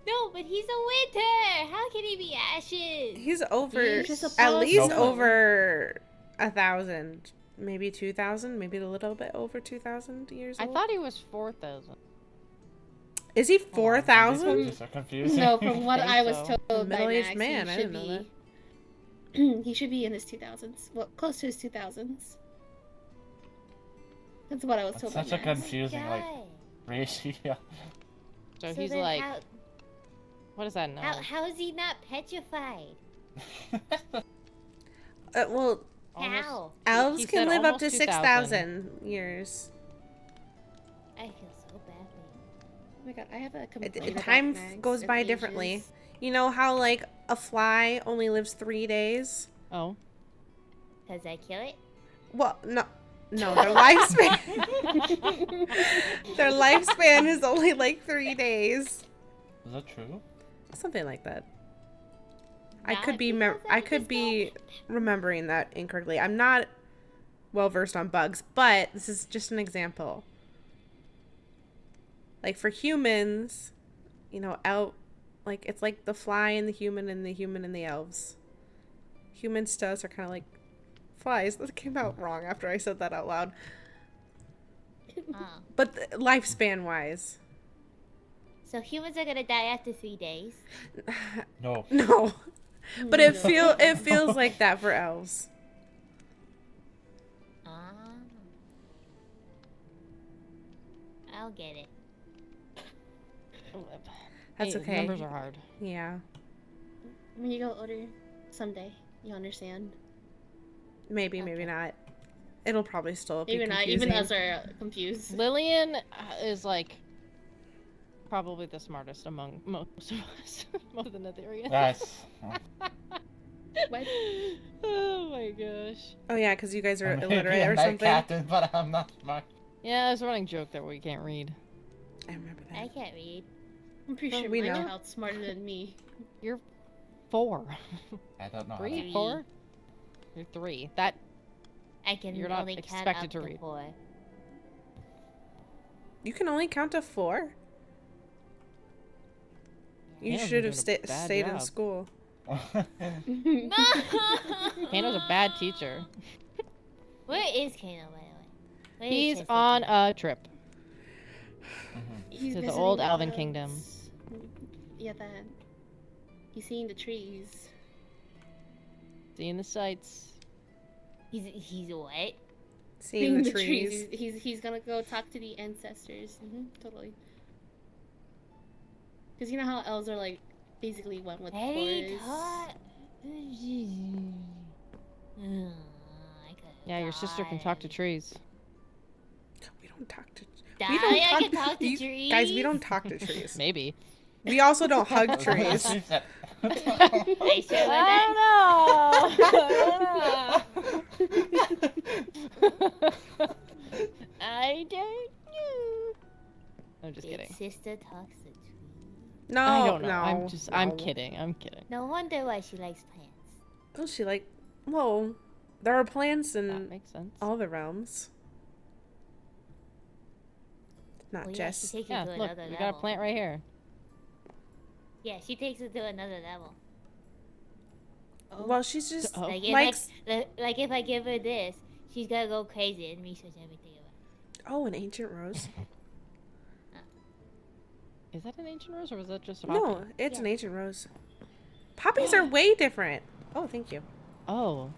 No, but he's a winter! How can he be ashes? He's over, He's just at supposed least to. over 1,000. Maybe 2,000. Maybe a little bit over 2,000 years I old. thought he was 4,000. Is he These 4,000? pictures are confusing. No, from what think I was so. told by Middle-aged Max, man, he I should didn't know be. He should be in his 2000s. Well, close to his 2000s. That's what I was That's told such by a Max. confusing, like, God. ratio. So, So he's then like, how, what is that now? how is he not petrified? Well, Almost- How? elves he can said live up almost to 2,000. 6,000 years. I feel so badly. Oh my god, I have a complaint about Time Max goes and by differently. ages. You know how like a fly only lives 3 days? Oh. Cause I kill it. Well, no, their lifespan. Their lifespan is only like 3 days, Is that true? something like that. Nah, I could be remembering that incorrectly. I'm not well versed on bugs, but this is just an example. Like for humans, you know, like it's like the fly and the human and the human and the elves. Humans to us are kind of like flies. That came out wrong after I said that out loud. Oh. But lifespan wise, So humans are gonna die after 3 days. No. no. But it feels like that for elves. Ah. I'll get it. That's Hey, okay. Numbers are hard. Yeah, When you go older, someday you'll understand. maybe not. It'll probably still be Maybe not. confusing. Even us are confused. Lillian is like probably the smartest among most of us, most of the Netherians. Nice. What? Oh my gosh. Oh yeah, because you guys are I'm illiterate maybe a or night something. captain, but I'm not smart. Yeah, there's a running joke that we can't read. I remember I that. can't read. I'm pretty Well, sure we my know. child's smarter than me. You're 4. I don't know. how 3, Three. 4? You're 3. That I can You're not only count expected up to to read. 4. You can only count to 4. You Hannah's should been have doing a bad stayed in job. school. Hannah's a bad teacher. Where is Kano, by the way? Where is He's his on location? a trip. He's To the visiting old the Elven woods. Kingdom. Yeah, that. He's seeing the trees. Seeing the sights. He's what? Seeing the trees. He's gonna go talk to the ancestors. Totally. Because you know how elves are like basically one with Very forests. hot. Yeah, your sister can talk to trees. We don't talk to. Die, We don't I can talk to you- trees. Guys, we don't talk to trees. Maybe. We also don't hug trees. Are you sure about that? I don't know. I'm just Big kidding. sister talks to trees. No, I don't know. no. I'm no. kidding. I'm kidding. No wonder why she likes plants. Oh, she like. Well, there are plants That in makes sense. all the realms. Not Well, yeah, just. she takes it Yeah, to look, another we level. got a plant right here. Yeah, she takes it to another level. Well, she's just Oh. Like if, likes. like if I give her this, she's gonna go crazy and research everything about it. Oh, an ancient rose. Is that an ancient rose or was that just a No, poppy? it's an Yeah. ancient rose. Poppies are way different. Oh, thank you. Oh,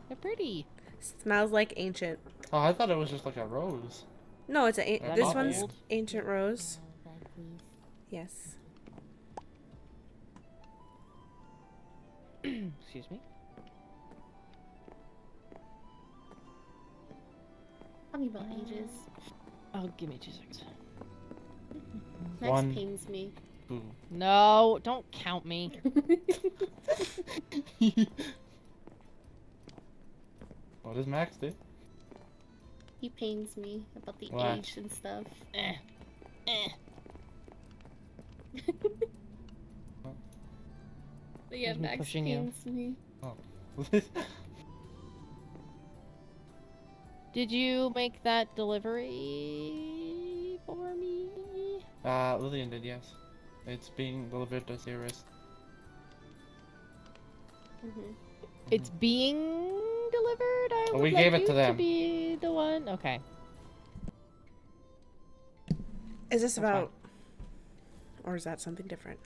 they're pretty. Smells like ancient. Oh, I thought it was just like a rose. No, it's a. They're This not one's old. ancient rose. Back, please. Yes. Excuse me. Talking about ages. Oh, give me 2 seconds. Max One. pains me. Ooh. No, don't count me. What does Max do? He pains me about the Why? age and stuff. Eh. But yeah, He's been Max pushing you. pains me. Did you make that delivery for me? Lillian did, yes. It's being delivered to Cirrus. It's being delivered. I Oh, would we like gave it you to them. be the one. Okay. Is this That's about? Or is that something different?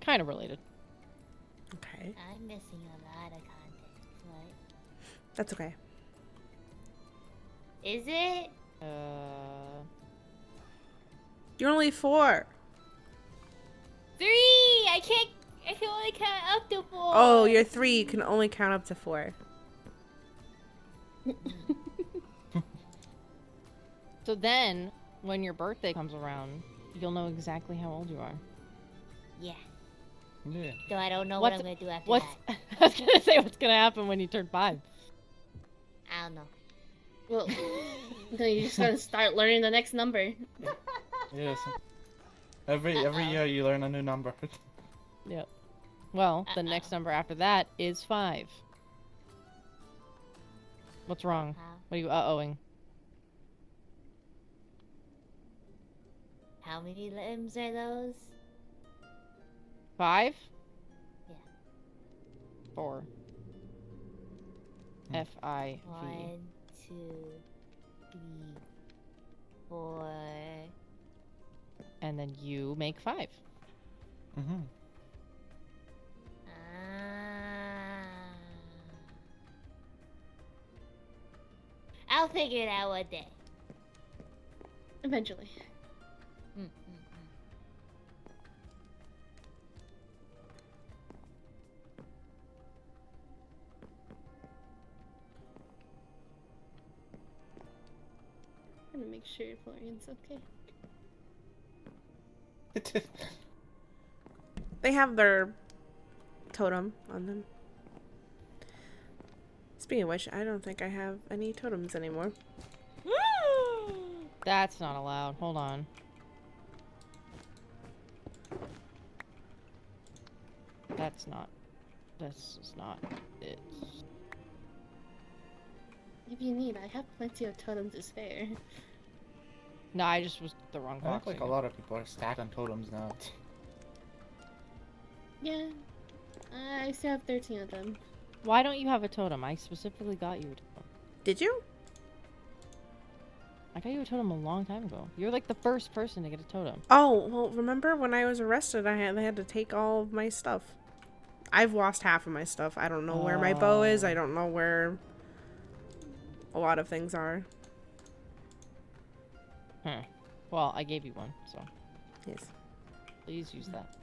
Kind of related. Okay. I'm missing a lot of content. What? That's okay. Is it? You're only 4. 3! I can only count up to 4. Oh, you're 3. You can only count up to 4. So then, when your birthday comes around, you'll know exactly how old you are. Yeah. Yeah. So I don't know What's- what I'm gonna do after What's that. I was gonna say what's gonna happen when you turn 5? I don't know. Well, then you just gotta start learning the next number. Yes. Every year you learn a new number. Yep. Well, the next number after that is 5. What's wrong? What are you uh-ohing? How many limbs are those? 5? Yeah. 4. F-I-V. 1, 2, 3, 4. And then you make 5. Mm-hmm. I'll figure it out one day. Eventually. I'm gonna make sure Florian's okay. They have their totem on them. Speaking of which, I don't think I have any totems anymore. That's not allowed. Hold on. That's not. This is not it. If you need, I have plenty of totems to spare. No, I just was the wrong I box. think like a lot of people are stacked on totems now. Yeah. I still have 13 of them. Why don't you have a totem? I specifically got you a totem. Did you? I got you a totem a long time ago. You're like the first person to get a totem. Oh, well, remember when I was arrested, they had to take all of my stuff. I've lost half of my stuff. I don't know where my bow is. I don't know where a lot of things are. Huh. Well, I gave you one, so Yes. please use that.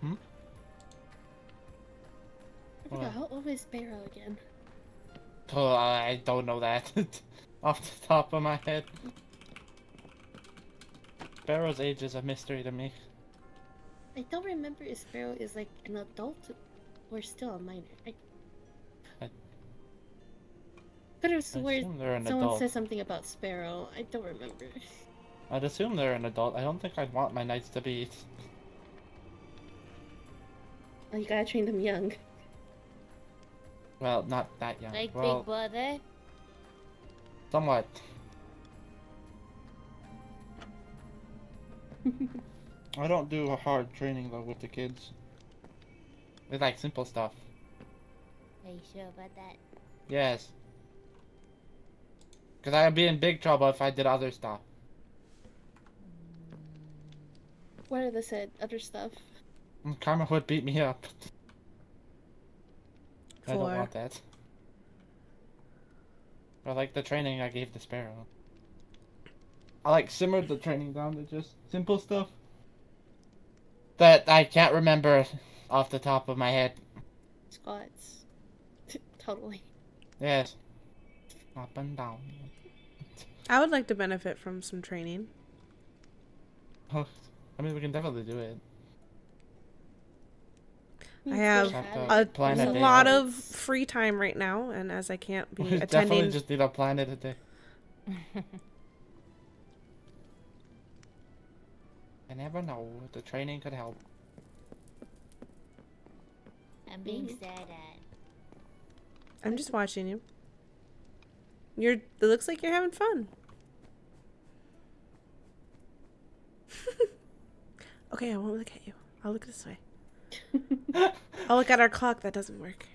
Hmm? I forgot, how old is Sparrow again? Oh, I don't know that off the top of my head. Sparrow's age is a mystery to me. I don't remember if Sparrow is like an adult or still a minor. I could have sworn assume they're an someone adult. said something about Sparrow. I don't remember. I'd assume they're an adult. I don't think I'd want my knights to be. Oh, you gotta train them young. Well, not that young. Like well, Big Brother? somewhat. I don't do a hard training though with the kids. It's like simple stuff. Are you sure about that? Yes. Because I'd be in big trouble if I did other stuff. What are the said other stuff? Karma would beat me up. I don't For- want that. I like the training I gave the Sparrow. I like simmered the training down to just simple stuff that I can't remember off the top of my head. Squats. Totally. Yes. Up and down. I would like to benefit from some training. Oh, I mean, we can definitely do it. I have Have to plan a day lot out. of free time right now, and as I can't be We definitely attending, just need a plan it a day. I never know. The training could help. I'm being stared at. I'm just watching you. It looks like you're having fun. Okay, I won't look at you. I'll look this way. I'll look at our clock. That doesn't work.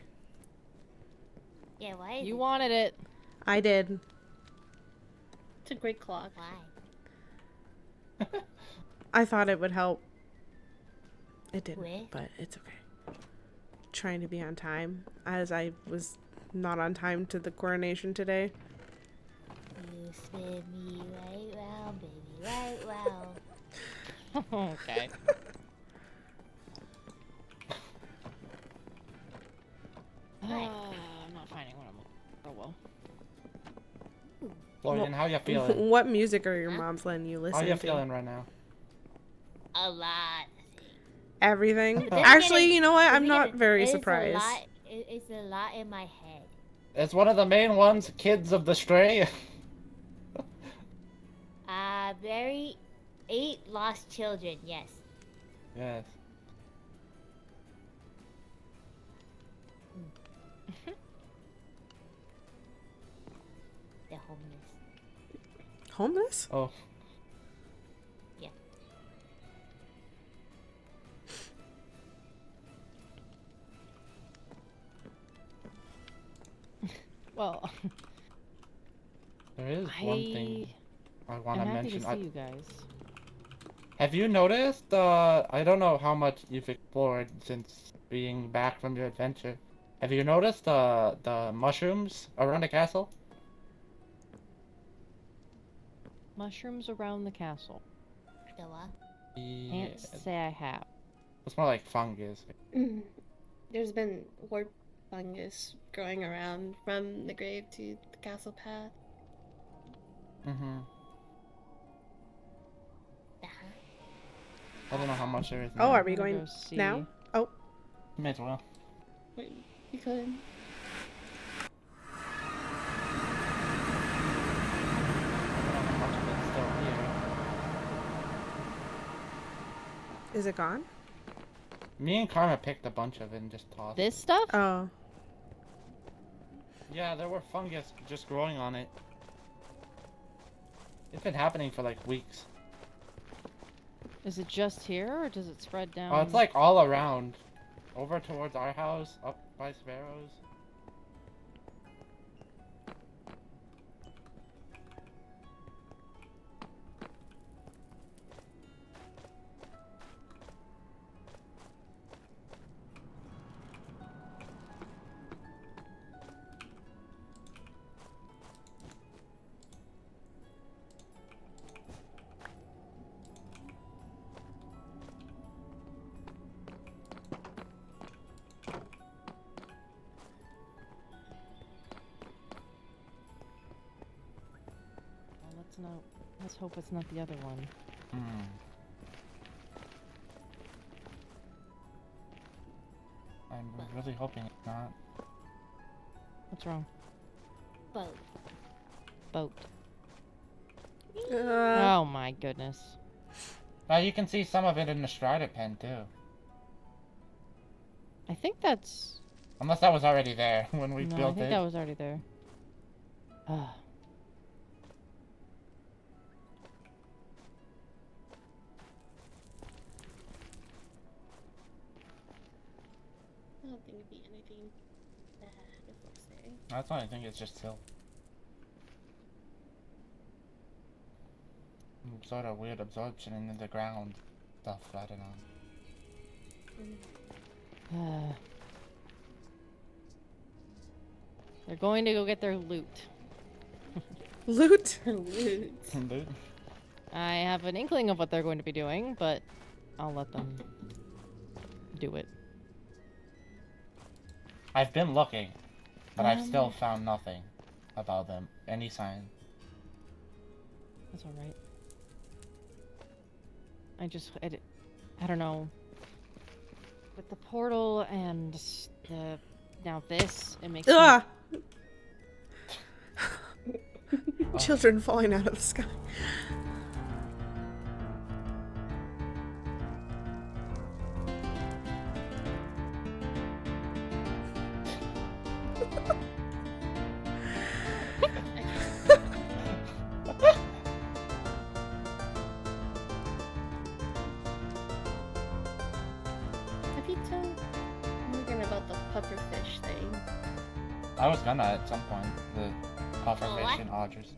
Yeah, why is You it? wanted it. I did. It's a great clock. Why? I thought it would help. It didn't, Wait. but it's okay. Trying to be on time, as I was not on time to the coronation today. You spin me right round, baby, right round. Okay. I'm not finding what I'm. Oh well. Florian, how you feeling? What music are your moms letting you How listen you to? feeling right now? A lot. Everything. But then Actually, again, you know what? but I'm then not again, very it's surprised. It's a lot in my head. It's one of the main ones, Kids of the Stray. Very 8 lost children. Yes. Yes. They're homeless. Homeless? Oh. Yeah. Well, There is one thing I want I'm to happy to mention. see you guys. Have you noticed, I don't know how much you've explored since being back from your adventure. Have you noticed the mushrooms around the castle? Mushrooms around the castle. The what? Can't Yeah. say I have. It's more like fungus. There's been warp fungus growing around from the grave to the castle path. Mm-hmm. Uh-huh. I don't know how much there is. Oh, now. are we I'm gonna going go see. now? Oh, May as well. Wait, you could. I don't know how much of it's still here. is it gone? Me and Karma picked a bunch of it and just tossed. This stuff? Oh. Yeah, there were fungus just growing on it. It's been happening for like weeks. Is it just here, or does it spread down? Oh, it's like all around. Over towards our house, up by Sparrow's. Well, let's hope it's not the other one. Hmm. I'm really hoping it's not. What's wrong? Boat. Boat. Uh, Oh my goodness. Now you can see some of it in the Strider pen too. I think that's... Unless that was already there when we no, I built think it. that was already there. Ah. I don't think it'd be anything bad if we'll say. That's why I think it's just silk. Sort of weird absorption into the ground stuff, I don't know. They're going to go get their loot. loot? Loot. I have an inkling of what they're going to be doing, but I'll let them do it. I've been looking, but I've still found nothing about them. Any sign. That's alright. I don't know. With the portal and the... Now this, it makes me... Ugh! Children falling out of the sky. Have you told Morgan about the pufferfish thing? I was gonna at some point. The pufferfish what? and otters.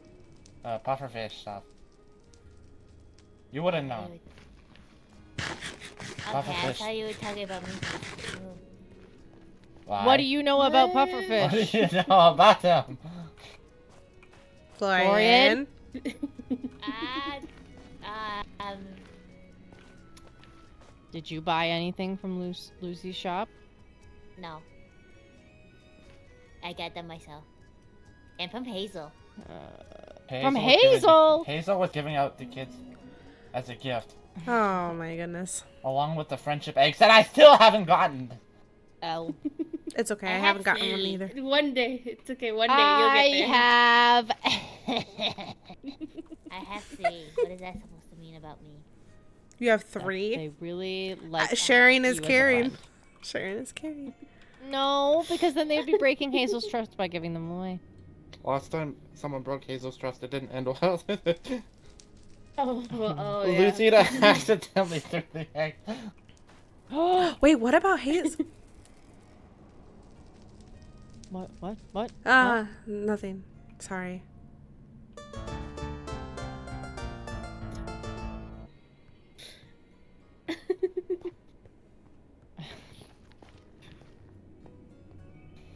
Pufferfish stuff. You wouldn't know. Okay, I Pufferfish. thought you were talking about me. Why? What do you know about What pufferfish? do you know about them? Florian? Um, Did you buy anything from Lucy's shop? no. I got them myself. And from Hazel. From was giving Hazel? Hazel was giving out the kids as a gift, Oh my goodness. along with the friendship eggs that I still haven't gotten. L. It's okay. I haven't gotten one either. One day, it's okay. One day you'll I get there. have. I have three. What is that supposed to mean about me? You have They 3. really like Sharing you is as a caring. friend. Sharing is caring. No, because then they would be breaking Hazel's trust by giving them away. Last time someone broke Hazel's trust, it didn't end well. Oh, well, oh yeah. Lucida accidentally threw the egg. Wait, what about Hazel? What? Nothing. Sorry.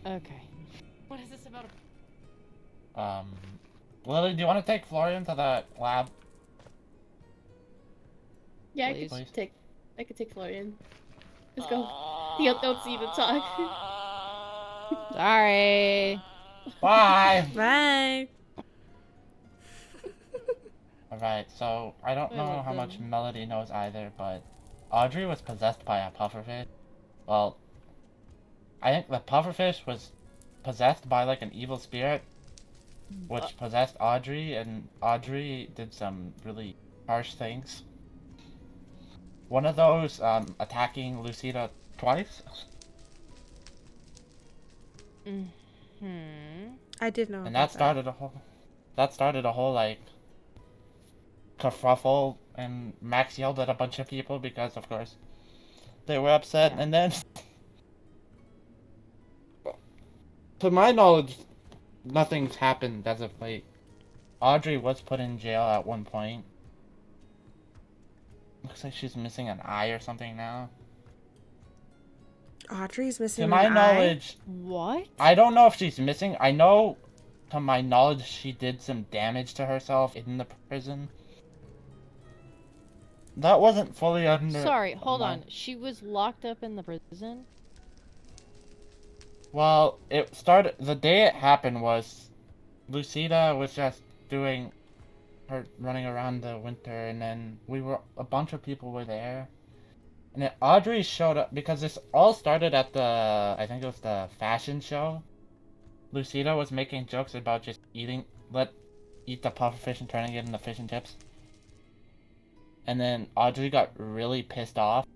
Okay. What is this about? Lily, do you want to take Florian to the lab? Yeah, Please. I could take Florian. Let's go. You don't see the talk. Sorry. Bye! Bye. Alright, so I don't know how much Melody knows either, but Audrey was possessed by a pufferfish. Well, I think the pufferfish was possessed by like an evil spirit, which possessed Audrey, and Audrey did some really harsh things. One of those, attacking Lucida twice. I did know. And about that started a whole like kerfuffle, and Max yelled at a bunch of people because of course they were upset. And then to my knowledge nothing's happened as of late. Audrey was put in jail at one point. Looks like she's missing an eye or something now. Audrey's missing To my an eye? knowledge, What? I don't know if she's missing. I know, to my knowledge, she did some damage to herself in the prison. That wasn't fully under... Sorry, hold on. She was locked up in the prison? Well, it started... The day it happened was... Lucida was just doing... her running around the winter, and then a bunch of people were there. And then Audrey showed up, because this all started at the... I think it was the fashion show. Lucida was making jokes about just eat the pufferfish and turning it into fish and chips. And then Audrey got really pissed off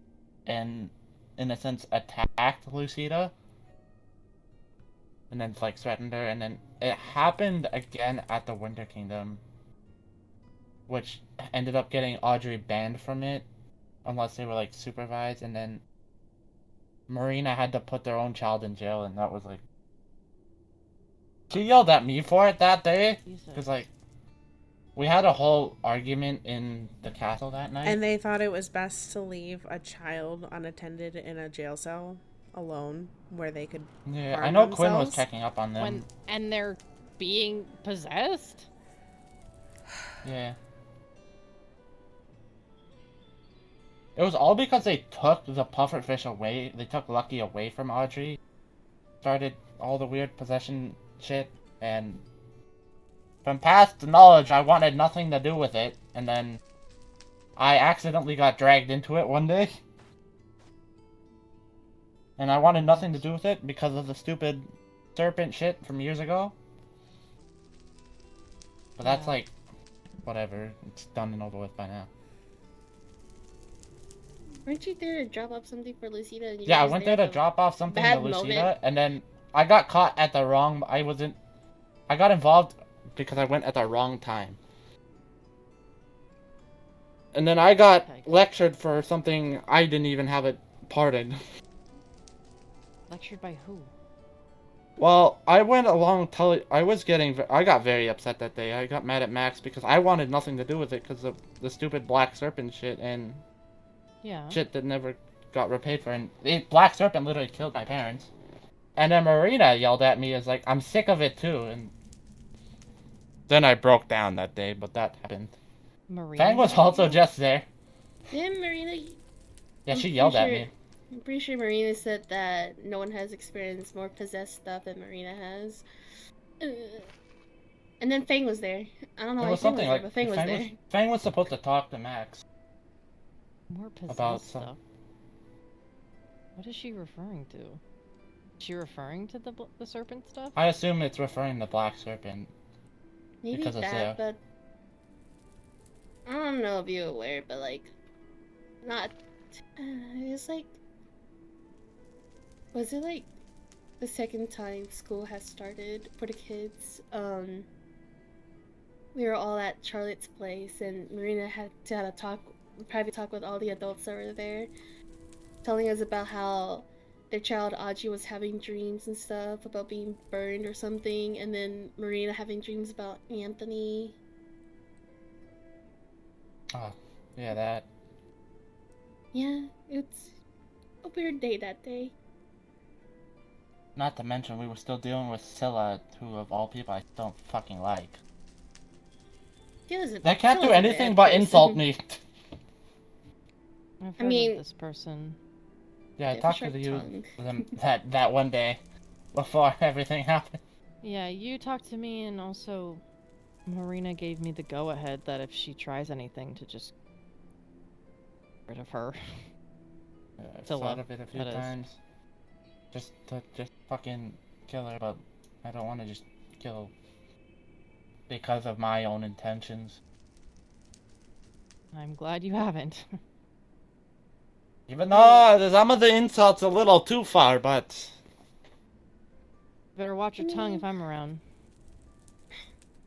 and, in a sense, attacked Lucida. And then, like, threatened her. And then it happened again at the Winter Kingdom, which ended up getting Audrey banned from it, unless they were, like, supervised. And then Marina had to put their own child in jail, and that was, like... She yelled at me for it that day, because, like, we had a whole argument in the castle that night. And they thought it was best to leave a child unattended in a jail cell alone, where they could Yeah, harm I know Quinn was themselves. checking up on them. And they're being possessed? Yeah. It was all because they took the pufferfish away. They took Lucky away from Audrey. Started all the weird possession shit, and from past knowledge, I wanted nothing to do with it, and then I accidentally got dragged into it one day. And I wanted nothing to do with it because of the stupid serpent shit from years ago. But that's like, whatever. It's done and over with by now. Weren't you there to drop off something for Lucida? And you Yeah, I were just went there to for drop off something to bad Lucida, moment? and then I got caught at the wrong... I got involved because I went at the wrong time. And then I got lectured for something I didn't even have a part in. Lectured by who? Well, I went along I got very upset that day. I got mad at Max because I wanted nothing to do with it because of the stupid black serpent shit and Yeah. shit that never got repaid for. And the black serpent literally killed my parents. And then Marina yelled at me as like, I'm sick of it too. And then I broke down that day, but that happened. Marina? Fang was also just there. Didn't Marina... Yeah, I'm she pretty yelled at sure- me. I'm pretty sure Marina said that no one has experienced more possessed stuff than Marina has. And then Fang was there. I don't know It why was Fang was something there, like but Fang was there. Fang was supposed to talk to Max. More possessed About some- stuff. What is she referring to? Is she referring to the serpent stuff? I assume it's referring to Black Serpent. Maybe Because it's that, but I don't know if you're aware, but like, not. It's like, was it like the second time school has started for the kids? We were all at Charlotte's place, and Marina had to have a private talk with all the adults that were there, telling us about how their child Audrey was having dreams and stuff about being burned or something, and then Marina having dreams about Anthony. Oh, yeah, that. Yeah, it's a weird day that day. Not to mention, we were still dealing with Scylla, who of all people I don't fucking like. That can't do anything but insult me. I've I heard mean- of this person. Yeah, I Yeah, talked sharp to you tongue. them that one day before everything happened. Yeah, you talked to me, and also Marina gave me the go-ahead that if she tries anything, to just get rid of her. I've Scylla, thought of it a few that is. times. Just fucking kill her, but I don't want to just kill because of my own intentions. I'm glad you haven't. Even though some of the insults a little too far, but Better watch your tongue if I'm around.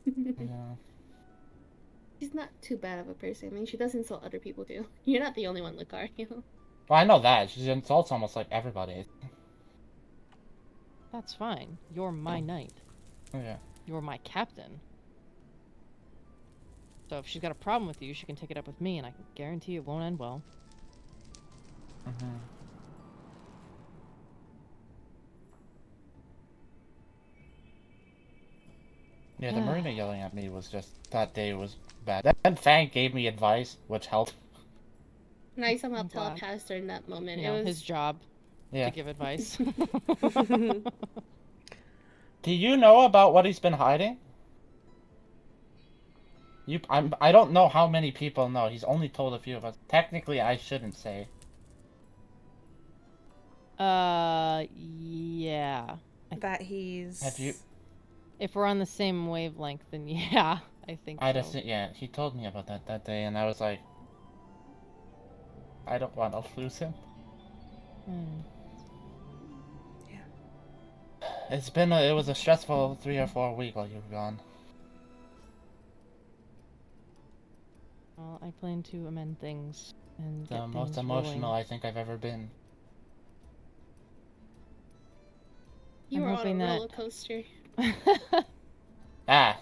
yeah. She's not too bad of a person. I mean, she does insult other people too. You're not the only one, Lucar, you know? Well, I know that she insults almost like everybody. That's fine. You're my knight. Yeah. You're my captain. So if she's got a problem with you, she can take it up with me, and I can guarantee it won't end well. Mm-hmm. Yeah, the Marina yelling at me was just that day was bad. Then Fang gave me advice, which helped. And I somehow I'm glad. telepassed her in that moment. You It know, was his job Yeah. to give advice. Do you know about what he's been hiding? I don't know how many people know. He's only told a few of us. Technically, I shouldn't say. Yeah. That he's. Have you? If we're on the same wavelength, then yeah, I think I so. just yeah. He told me about that day, and I was like, I don't want to lose him. Hmm. It was a stressful 3 or 4 weeks while you were gone. Well, I plan to amend things and The get most things emotional rolling. I think I've ever been. you I'm were on a hoping that- roller coaster. Ah,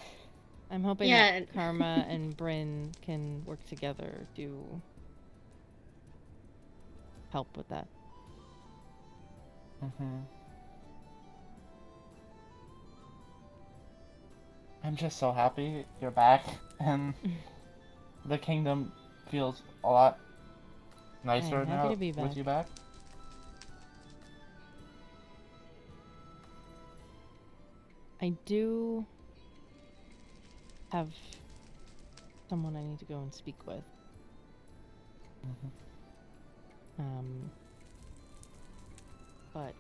I'm hoping Yeah. that Karma and Bryn can work together to help with that. mm-hmm. I'm just so happy you're back, and the kingdom feels a lot nicer I'm happy now to be back. with you back. I do have someone I need to go and speak with. Mhm. But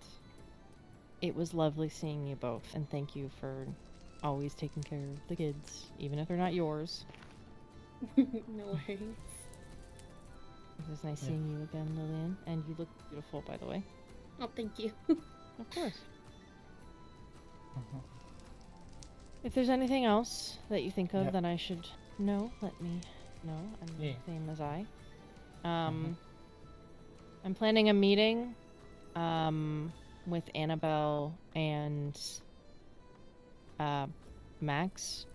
it was lovely seeing you both, and thank you for always taking care of the kids, even if they're not yours. No worries. It was nice Yeah. seeing you again, Lillian, and you look beautiful, by the way. Oh, thank you. Of course. Mhm. If there's anything else that you think of Yep. that I should know, let me know. And Yeah. same as I. I'm planning a meeting with Annabelle and Max.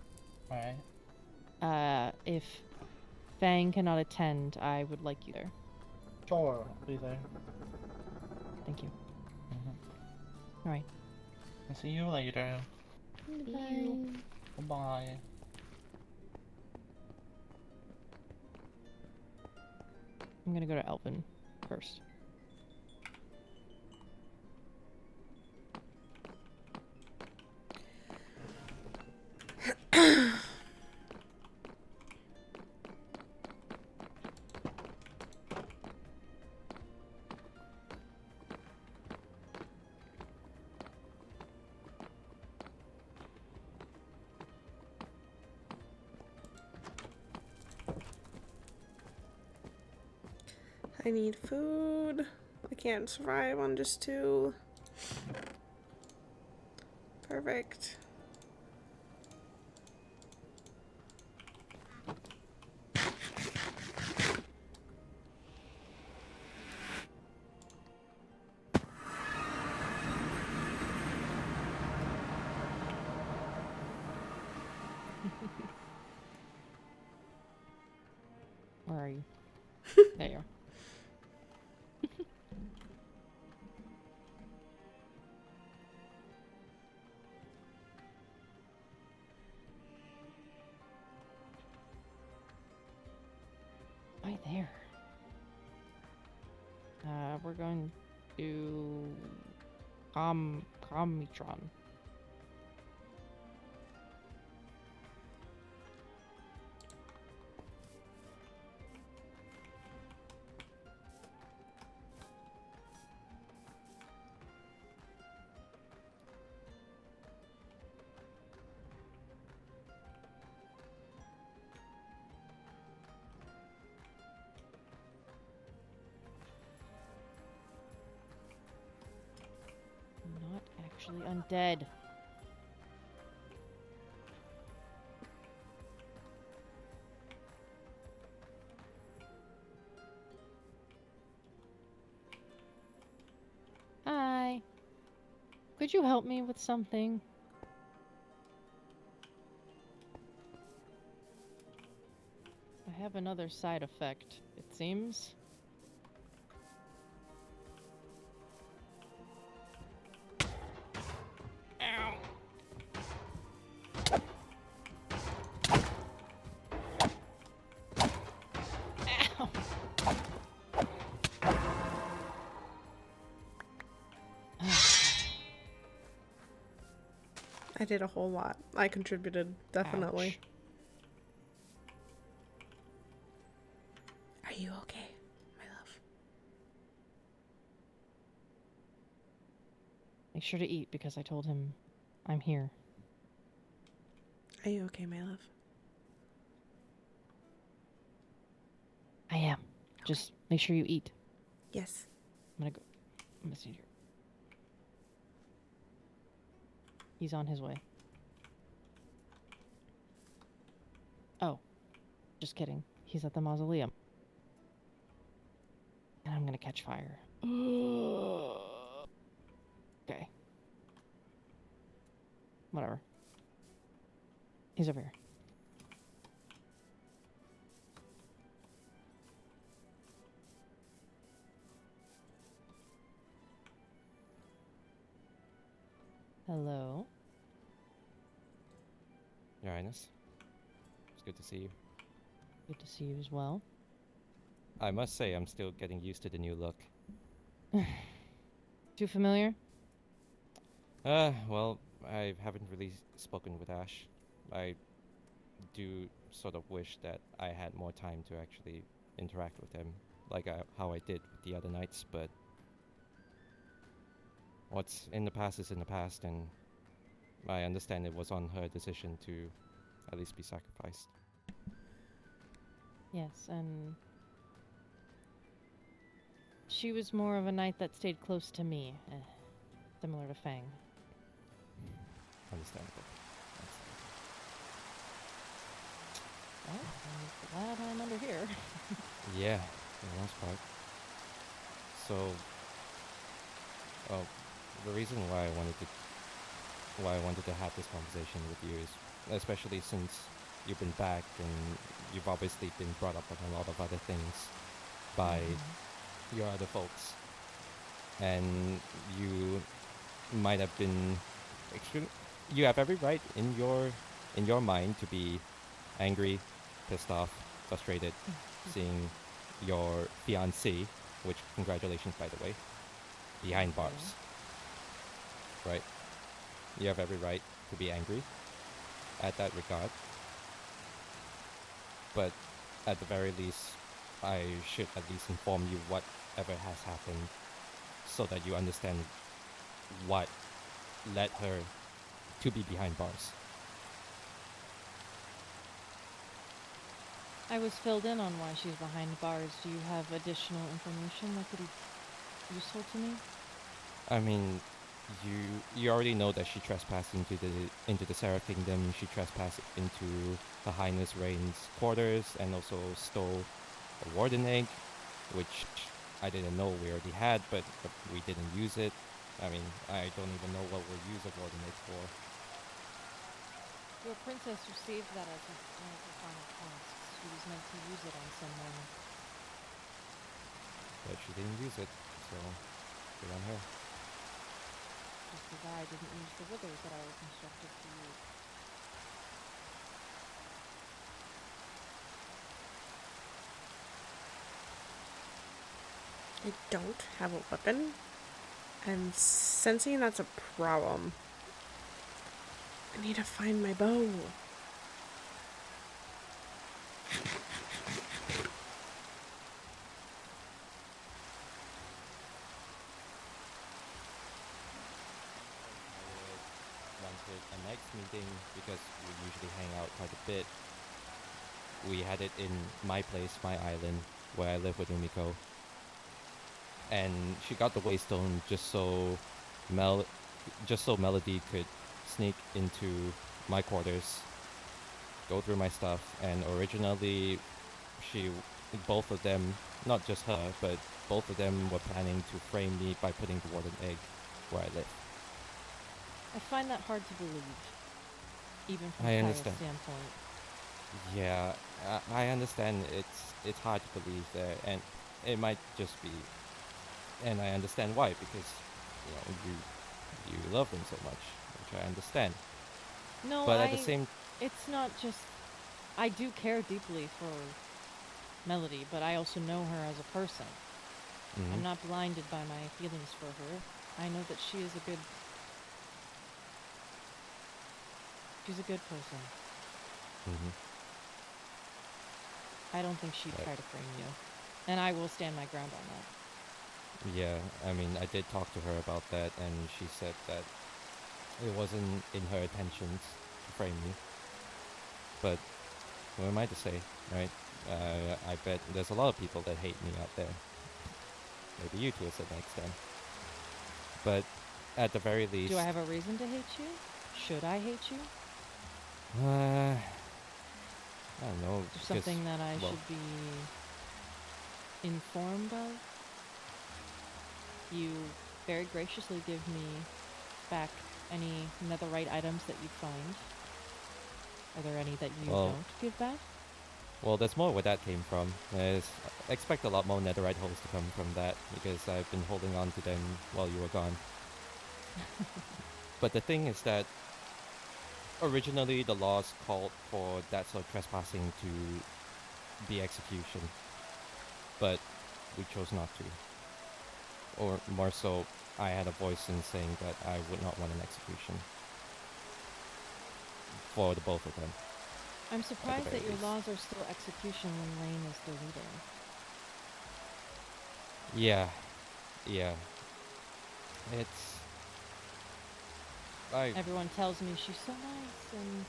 Alright. If Fang cannot attend, I would like you there. Sure, I'll be there. Thank you. Mhm. Alright. I'll see you later. Bye. Bye. I'm gonna go to Elvin first. I need food. I can't survive on just 2. Perfect. Where are you? There you are. Right there. We're going to Comitron. Not actually undead. Hi. Could you help me with something? I have another side effect, it seems. Ow. Ow. I did a whole lot. I contributed, definitely. Ouch. Are you okay, my love? Make sure to eat because I told him I'm here. Are you okay, my love? I am. Just make sure you eat. Yes. I'm gonna see here. He's on his way. Oh, just kidding. He's at the mausoleum. And I'm gonna catch fire. Okay. Whatever. He's over here. Hello. Your Highness, it's good to see you. Good to see you as well. I must say, I'm still getting used to the new look. Too familiar? Well, I haven't really spoken with Ash. I do sort of wish that I had more time to actually interact with him, like how I did with the other nights, but what's in the past is in the past, and I understand it was on her decision to at least be sacrificed. Yes, and she was more of a knight that stayed close to me, similar to Fang. Understandable. Well, I'm glad I'm under here. Yeah, for the most part. So, the reason why I wanted to have this conversation with you is, especially since you've been back and you've obviously been brought up on a lot of other things by your other folks, and you might have been you have every right in your mind to be angry, pissed off, frustrated, seeing your fiancé, which congratulations by the way, behind bars. Right? You have every right to be angry at that regard. But at the very least, I should at least inform you whatever has happened so that you understand what led her to be behind bars. I was filled in on why she's behind bars. Do you have additional information that could be useful to me? I mean, you already know that she trespassed into the Sarah Kingdom. She trespassed into the Highness Reign's quarters and also stole a warden egg, which I didn't know we already had, but we didn't use it. I mean, I don't even know what we'll use a warden egg for. Your princess received that as one of her final tasks. She was meant to use it on someone. But she didn't use it, so good on her. Just as I didn't use the withers that I was instructed to use. I don't have a weapon. I'm sensing that's a problem. I need to find my bow. Wanted a next meeting because we usually hang out quite a bit. We had it in my place, my island, where I live with Umiko. And she got the Waystone just so Melody could sneak into my quarters, go through my stuff, and originally both of them, not just her, but both of them were planning to frame me by putting the warden egg where I live. I find that hard to believe, even from I Kyle's understand. standpoint. Yeah, I understand it's hard to believe there, and it might just be, and I understand why, because you love them so much, which I understand. No, But at the same, it's not just... I do care deeply for Melody, but I also know her as a person. Mhm. I'm not blinded by my feelings for her. I know that she's a good person. Mhm. I don't think she'd Right. try to frame you. And I will stand my ground on that. Yeah, I mean, I did talk to her about that, and she said that it wasn't in her intentions to frame me. But what am I to say, right? I bet there's a lot of people that hate me out there. Maybe you to a certain extent. But at the very least, Do I have a reason to hate you? Should I hate you? I don't know. Is there something that I should be informed of? You very graciously give me back any netherite items that you find. Are there any that you don't give back? Well, that's more where that came from. I expect a lot more netherite holes to come from that, because I've been holding on to them while you were gone. But the thing is that originally the laws called for that sort of trespassing to be execution, but we chose not to. Or more so, I had a voice in saying that I would not want an execution for the both of them. I'm surprised very that your least. laws are still execution when Lane is the leader. Yeah. It's... Everyone tells me she's so nice and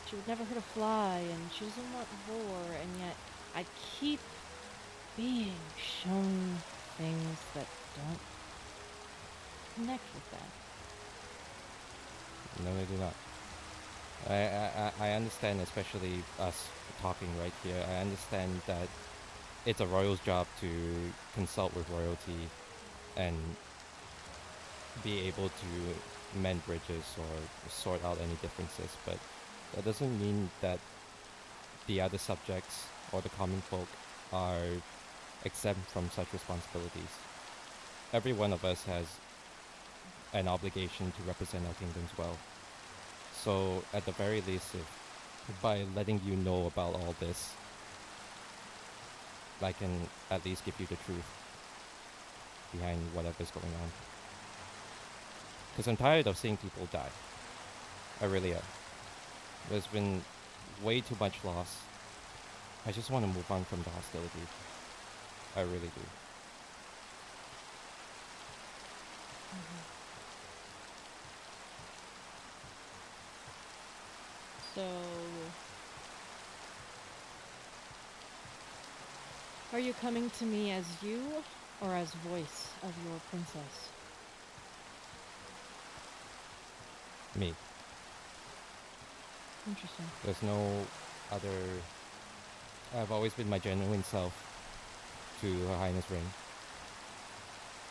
she would never hurt a fly and she doesn't want war, and yet I keep being shown things that don't connect with that. No, they do not. I understand, especially us talking right here. I understand that it's a royal's job to consult with royalty and be able to mend bridges or sort out any differences, but that doesn't mean that the other subjects or the common folk are exempt from such responsibilities. Every one of us has an obligation to represent our kingdoms well. So at the very least, if by letting you know about all this, I can at least give you the truth behind whatever's going on. Because I'm tired of seeing people die. I really am. There's been way too much loss. I just want to move on from the hostility. I really do. So Are you coming to me as you or as voice of your princess? Me. Interesting. There's no other. I've always been my genuine self to Her Highness Ring.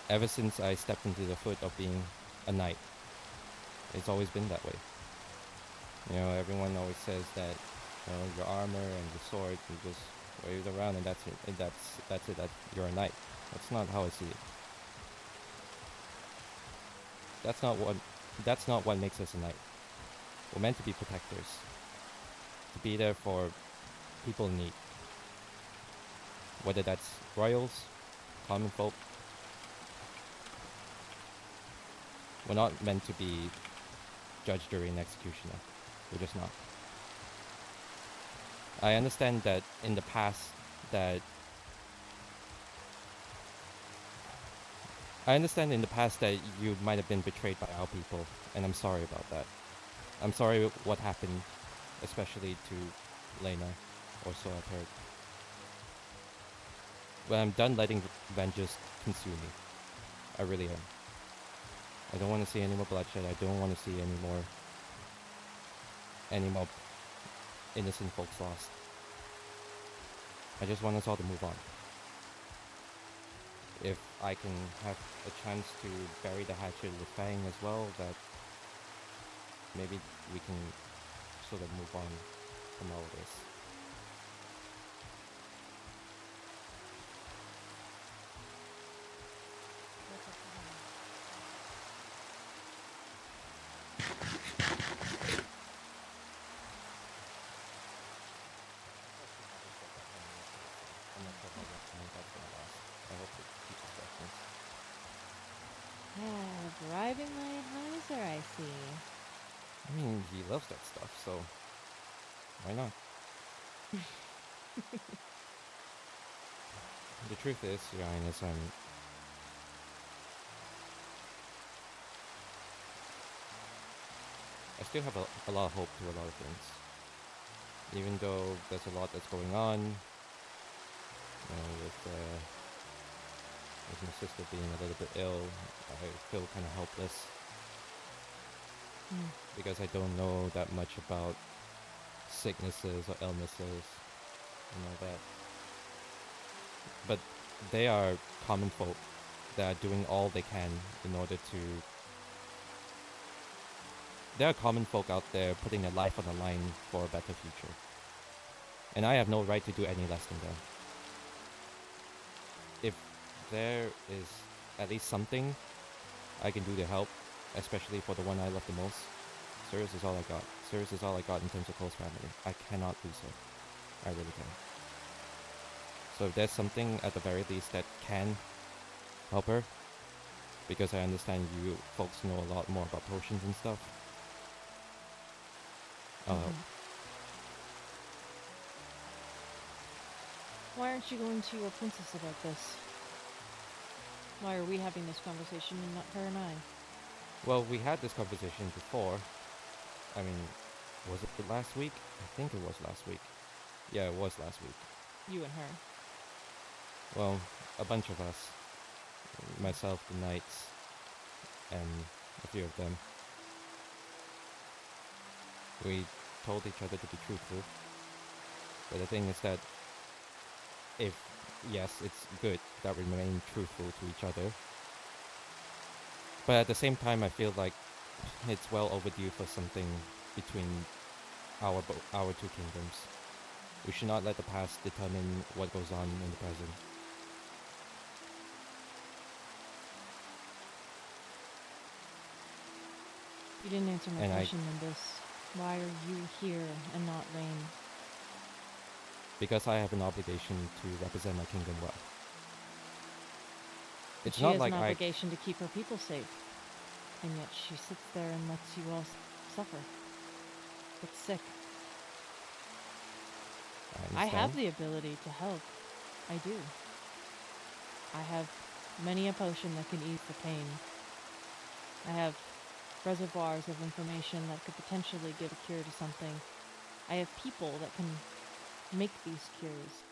Ever since I stepped into the foot of being a knight, it's always been that way. You know, everyone always says that, you know, your armor and your sword, you just wave it around and that's it. And that's it. That you're a knight. That's not how I see it. That's not what makes us a knight. We're meant to be protectors. To be there for people in need. Whether that's royals, common folk. We're not meant to be judge, jury, and executioner. We're just not. I understand that in the past that you might have been betrayed by our people, and I'm sorry about that. I'm sorry what happened, especially to Lena, or so I've heard. But I'm done letting vengeance consume me. I really am. I don't want to see any more bloodshed. I don't want to see any more innocent folks lost. I just want us all to move on. If I can have a chance to bury the hatchet with Fang as well, that maybe we can sort of move on from all of this. I'm not sure how much time that's gonna last. I hope it keeps us questions. Bribing my advisor, I see. I mean, he loves that stuff, so why not? The truth is, Your Highness, I still have a lot of hope to a lot of things. Even though there's a lot that's going on, you know, with my sister being a little bit ill, I feel kind of helpless. Because I don't know that much about sicknesses or illnesses and all that. But they are common folk that are doing all they can in order to... There are common folk out there putting their life on the line for a better future. And I have no right to do any less than them. If there is at least something I can do to help, especially for the one I love the most, Sirius is all I got. Sirius is all I got in terms of close family. I cannot lose her. I really can. So if there's something at the very least that can help her, because I understand you folks know a lot more about potions and stuff, I'll help. Why aren't you going to your princess about this? Why are we having this conversation and not her and I? Well, we had this conversation before. I mean, was it the last week? I think it was last week. Yeah, it was last week. You and her. Well, a bunch of us. Myself, the knights, and a few of them. We told each other to be truthful. But the thing is that yes, it's good that we remain truthful to each other. But at the same time, I feel like it's well overdue for something between our two kingdoms. We should not let the past determine what goes on in the present. You didn't answer my And question, Nimbus. Why are you here and not Rain? Because I have an obligation to represent my kingdom well. It's She not has like an obligation to keep her people safe, and yet she sits there and lets you all suffer. It's sick. I have the ability to help. I do. I have many a potion that can ease the pain. I have reservoirs of information that could potentially give a cure to something. I have people that can make these cures.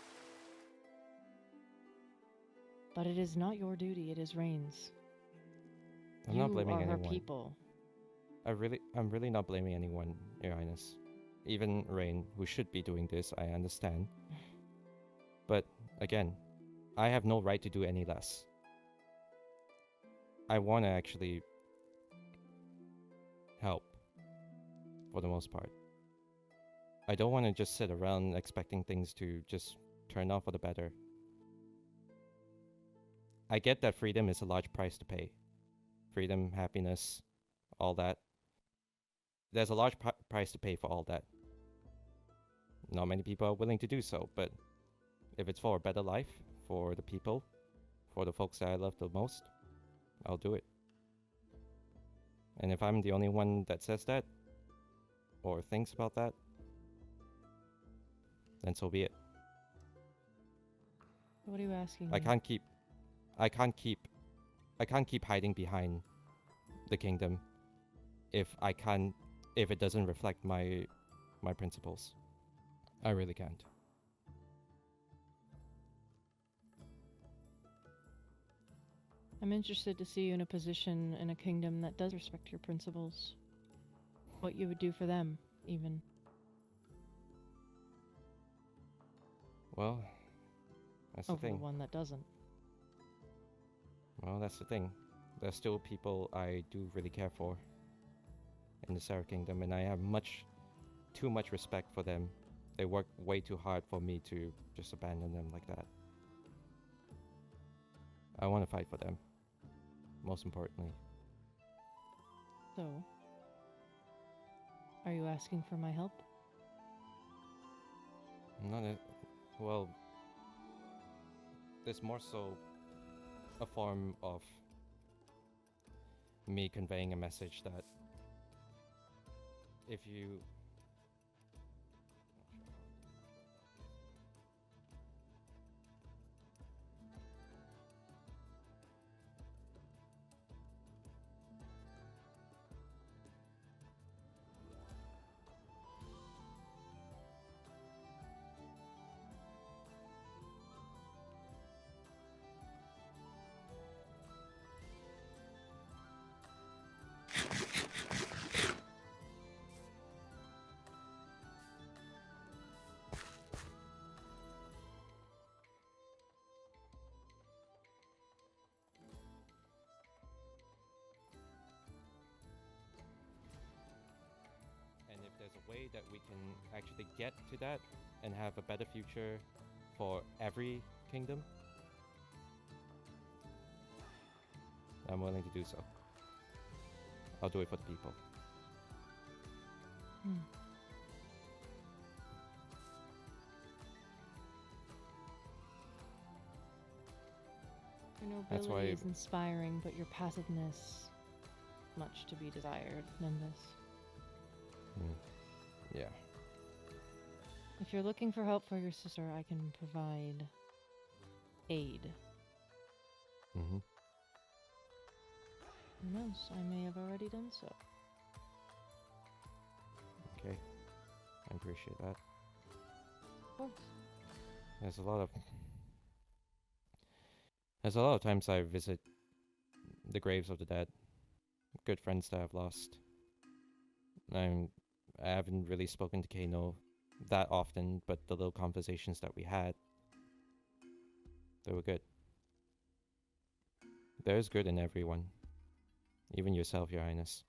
But it is not your duty, it is Rain's. I'm not blaming You are her anyone. people. I'm really not blaming anyone, Your Highness. Even Rain, who should be doing this, I understand. But again, I have no right to do any less. I want to actually help, for the most part. I don't want to just sit around expecting things to just turn out for the better. I get that freedom is a large price to pay. Freedom, happiness, all that. There's a large price to pay for all that. Not many people are willing to do so, but if it's for a better life, for the people, for the folks that I love the most, I'll do it. And if I'm the only one that says that, or thinks about that, then so be it. What are you asking I me? can't keep hiding behind the kingdom if it doesn't reflect my principles. I really can't. I'm interested to see you in a position in a kingdom that does respect your principles. What you would do for them, even. Well, that's the Over thing. one that doesn't. Well, that's the thing. There's still people I do really care for in the Sarah Kingdom, and I have too much respect for them. They work way too hard for me to just abandon them like that. I want to fight for them, most importantly. So, are you asking for my help? Well, there's more so a form of me conveying a message that if you and if there's a way that we can actually get to that and have a better future for every kingdom, I'm willing to do so. I'll do it for the people. Your That's why- nobility is inspiring, but your passiveness, much to be desired, Nimbus. Yeah. If you're looking for help for your sister, I can provide aid. Mm-hmm. Who knows? I may have already done so. Okay. I appreciate that. Of course. There's a lot of times I visit the graves of the dead. Good friends that I've lost. I haven't really spoken to Kano that often, but the little conversations that we had, they were good. There's good in everyone. Even yourself, Your Highness.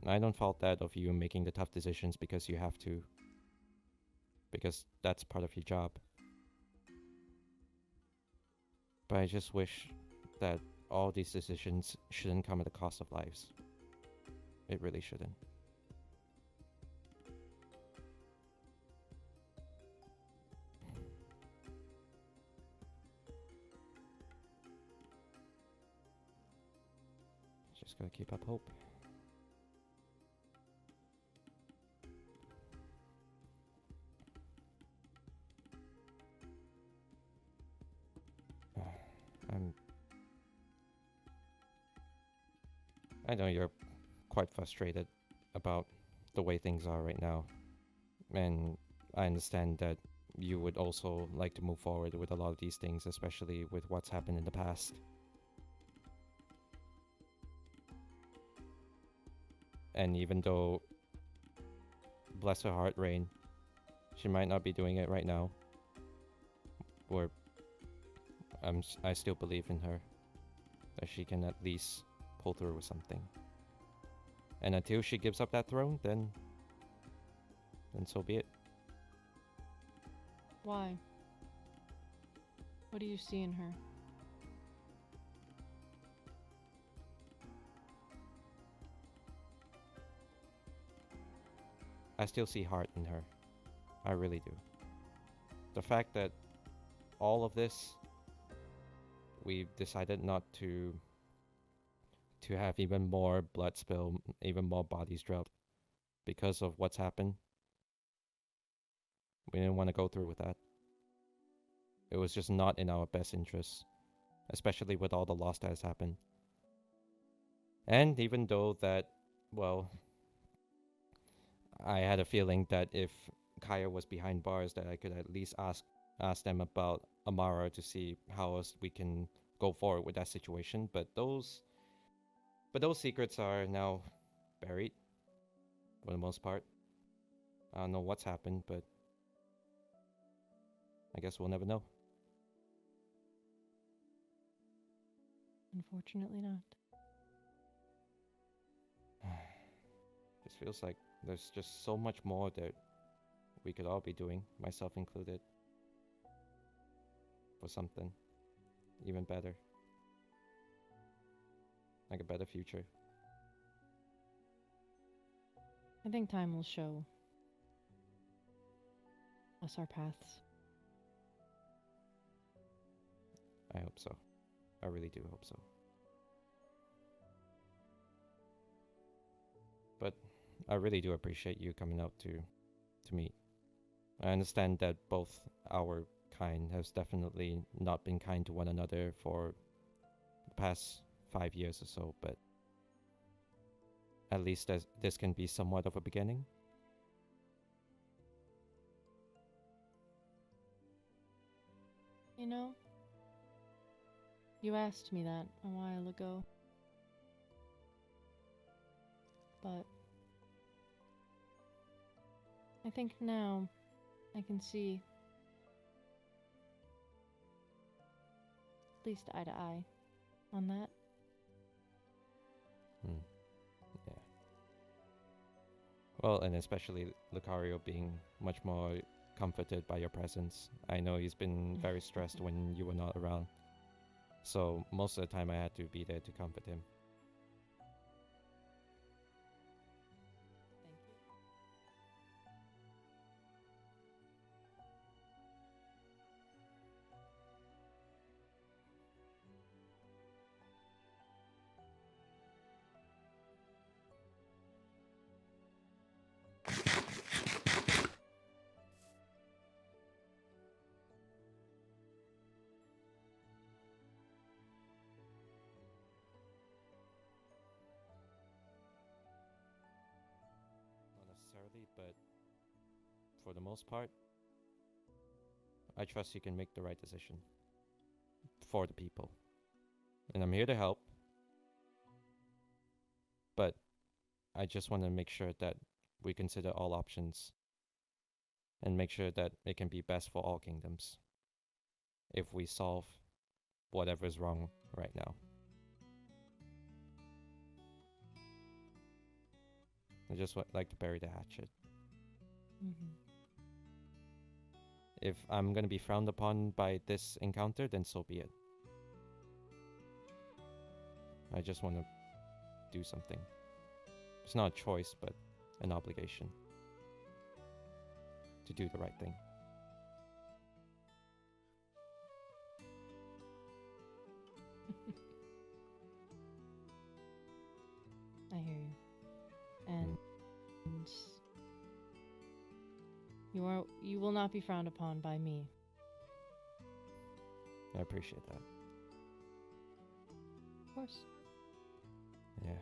I don't fault that of you making the tough decisions because you have to. Because that's part of your job. But I just wish that all these decisions shouldn't come at the cost of lives. It really shouldn't. Just gotta keep up hope. I know you're quite frustrated about the way things are right now. And I understand that you would also like to move forward with a lot of these things, especially with what's happened in the past. And even though, bless her heart, Rain, she might not be doing it right now, or I still believe in her, that she can at least pull through with something. And until she gives up that throne, then so be it. Why? What do you see in her? I still see heart in her. I really do. The fact that all of this, we've decided not to have even more blood spill, even more bodies dropped because of what's happened. We didn't want to go through with that. It was just not in our best interest, especially with all the loss that has happened. And even though that, well, I had a feeling that if Kaya was behind bars, that I could at least ask them about Amara to see how else we can go forward with that situation. But those secrets are now buried for the most part. I don't know what's happened, but I guess we'll never know. Unfortunately not. Just feels like there's just so much more that we could all be doing, myself included, for something even better. Like a better future. I think time will show us our paths. I hope so. I really do hope so. But I really do appreciate you coming out to meet. I understand that both our kind has definitely not been kind to one another for the past 5 years or so, but at least this can be somewhat of a beginning. You know, you asked me that a while ago. But I think now I can see at least eye to eye on that. Yeah. Well, and especially Lucario being much more comforted by your presence. I know he's been very stressed when you were not around. So most of the time I had to be there to comfort him. Thank you. Not necessarily, but for the most part, I trust you can make the right decision for the people. And I'm here to help. But I just want to make sure that we consider all options and make sure that it can be best for all kingdoms if we solve whatever is wrong right now. I just like to bury the hatchet. Mm-hmm. If I'm gonna be frowned upon by this encounter, then so be it. I just want to do something. It's not a choice, but an obligation to do the right thing. I hear you. And you will not be frowned upon by me. I appreciate that. Of course. Yeah.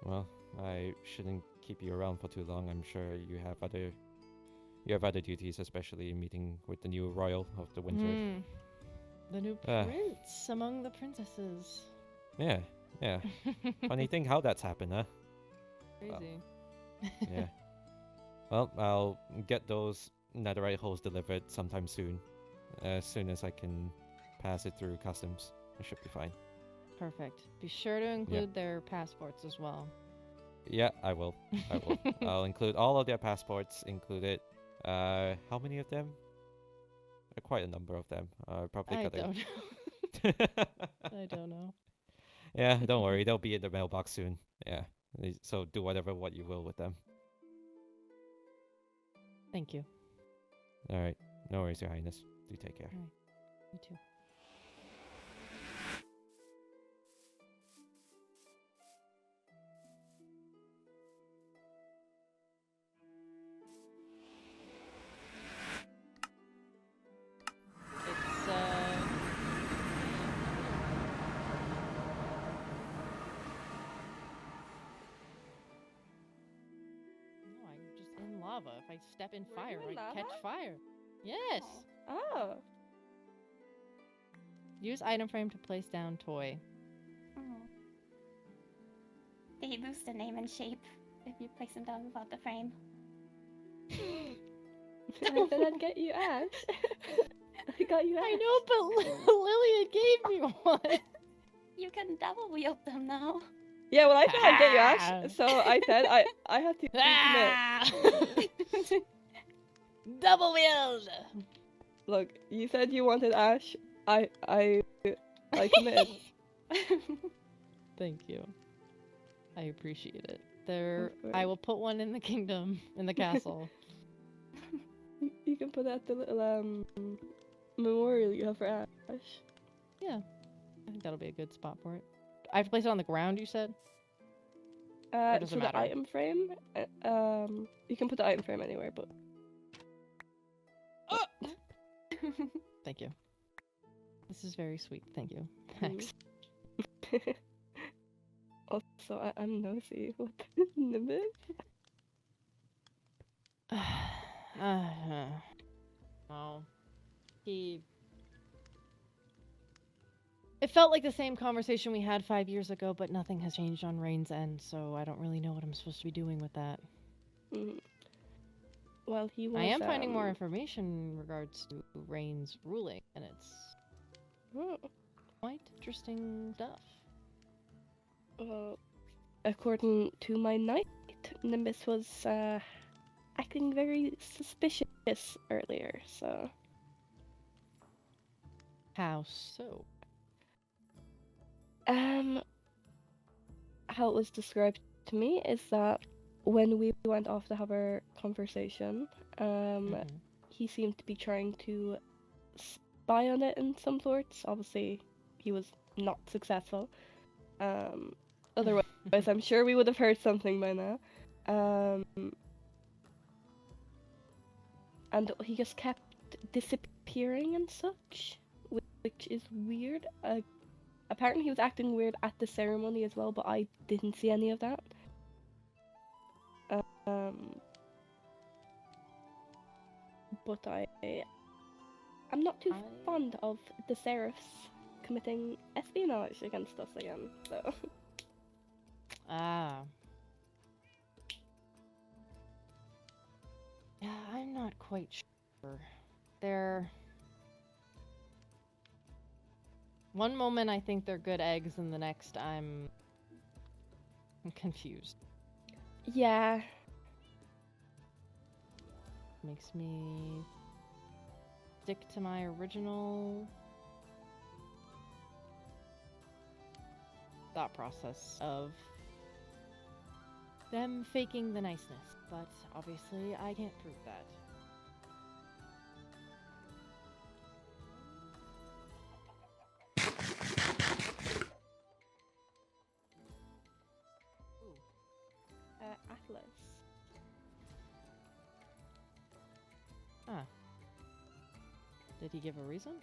Well, I shouldn't keep you around for too long. I'm sure you have other you have other duties, especially meeting with the new royal of the winter. The new Ah. prince among the princesses. Yeah, yeah. Funny thing how that's happened, huh? Crazy. Yeah. Well, I'll get those netherite holes delivered sometime soon. As soon as I can pass it through customs. I should be fine. Perfect. Be sure to include their passports as well. Yeah, I will. I will. I'll include all of their passports included. How many of them? Quite a number of them. Probably I gotta... don't know. I don't know. Yeah, don't worry. They'll be in the mailbox soon. Yeah. So do what you will with them. Thank you. Alright. No worries, Your Highness. Do take care. Alright. You too. It's No, I'm just in lava. If I step in fire, you in I catch lava? fire. Yes. Oh. Use item frame to place down toy. They lose their name and shape if you place them down without the frame. I said I'd get you Ash. I got you Ash. I know, but Lilia gave me one. You can double wield them now. Yeah, well, I said I'd get you Ah. Ash, so I said I had to commit. Double wield. Look, you said you wanted Ash. I committed. Thank you. I appreciate it. There, Of course. I will put one in the kingdom, in the castle. You can put that the little memorial you have for Ash. Yeah, I think that'll be a good spot for it. I have to place it on the ground, you said? does So it the matter? item frame, you can put the item frame anywhere, but Thank you. This is very sweet. Thank you. Thanks. also I'm nosy. What the nimbus? Oh. It felt like the same conversation we had 5 years ago, but nothing has changed on Rain's end, so I don't really know what I'm supposed to be doing with that. Well, he was. I am finding more information in regards to Rain's ruling, and it's quite interesting stuff. According to my knight, Nimbus was acting very suspicious earlier, so. How so? How it was described to me is that when we went off to have our conversation, he seemed to be trying to spy on it in some sorts. Obviously, he was not successful. Otherwise, I'm sure we would have heard something by now. And he just kept disappearing and such, which is weird. Apparently he was acting weird at the ceremony as well, but I didn't see any of that. But I'm not too fond of the Seraphs committing espionage against us again, so. Ah. Yeah, I'm not quite sure. One moment I think they're good eggs, and the next I'm confused. Yeah. Makes me stick to my original thought process of them faking the niceness, but obviously I can't prove that. Atlas. Ah. Did he give a reason?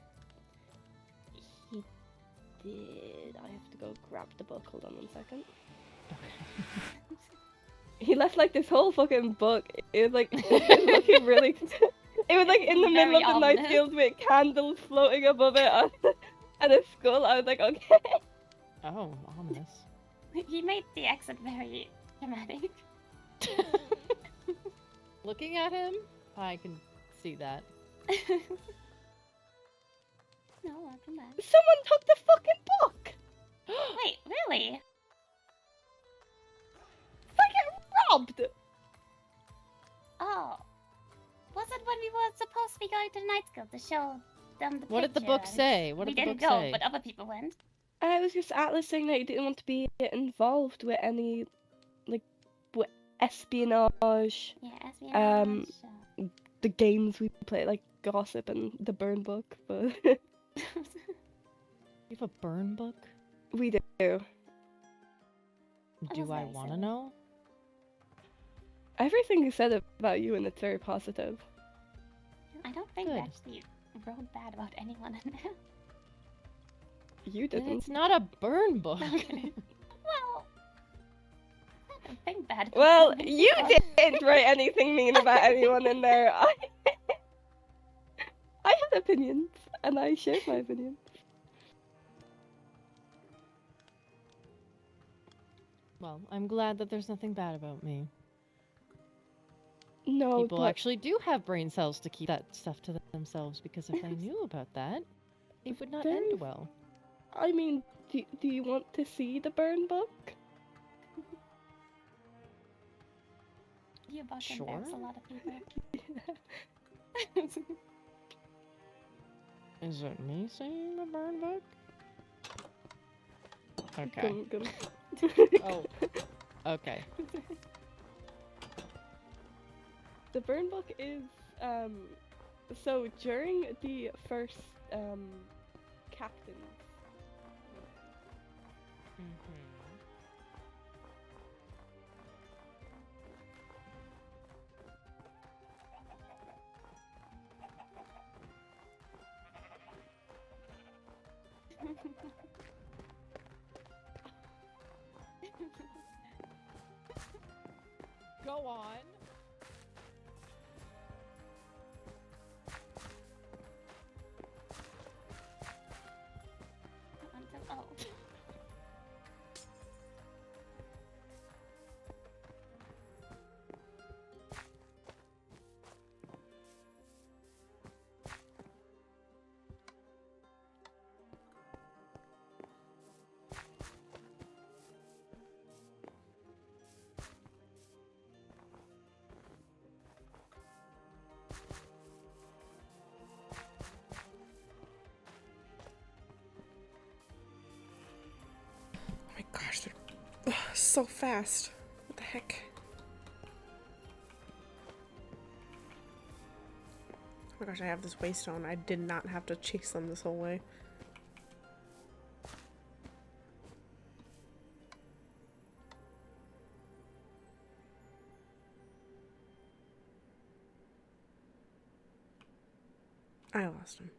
He did. I have to go grab the book. Hold on 1 second. he left like this whole fucking book. It was like it was looking really. It was like in the middle Very of the night ominous. field with candles floating above it and a skull. I was like, okay. Oh, ominous. He made the exit very dramatic. Looking at him, I can see that. No, welcome back. Someone took the fucking book. Wait, really? Fucking robbed. Oh. Wasn't when we were supposed to be going to the night school to show them the What did the picture book and say? What we did the didn't book go, say? but other people went. I was just Atlas saying that he didn't want to be involved with any, like, with espionage, Yeah, espionage. the games we play, like Gossip and the Burn Book, but You have a burn book? we do. was Do I very want to silly. know? Everything he said about you, and it's very positive. I don't think we Good. actually wrote bad about anyone in there. You didn't. It's not a burn book. Okay. Well, I don't think bad. about Well, anyone. you didn't write anything mean about anyone in there. I had opinions, and I shared my opinions. Well, I'm glad that there's nothing bad about me. No, People but actually do have brain cells to keep that stuff to themselves, because if they knew about that, it would not end There's- well. I mean, do you want to see the Burn Book? You book Sure. embarrass a lot of people. Is it me saying the burn book? Okay. Gum. Oh. Okay. The Burn Book is so during the first captain's Go on. Oh. Oh my gosh, they're so fast. What the heck? Oh my gosh, I have this waystone. I did not have to chase them this whole way. I lost him.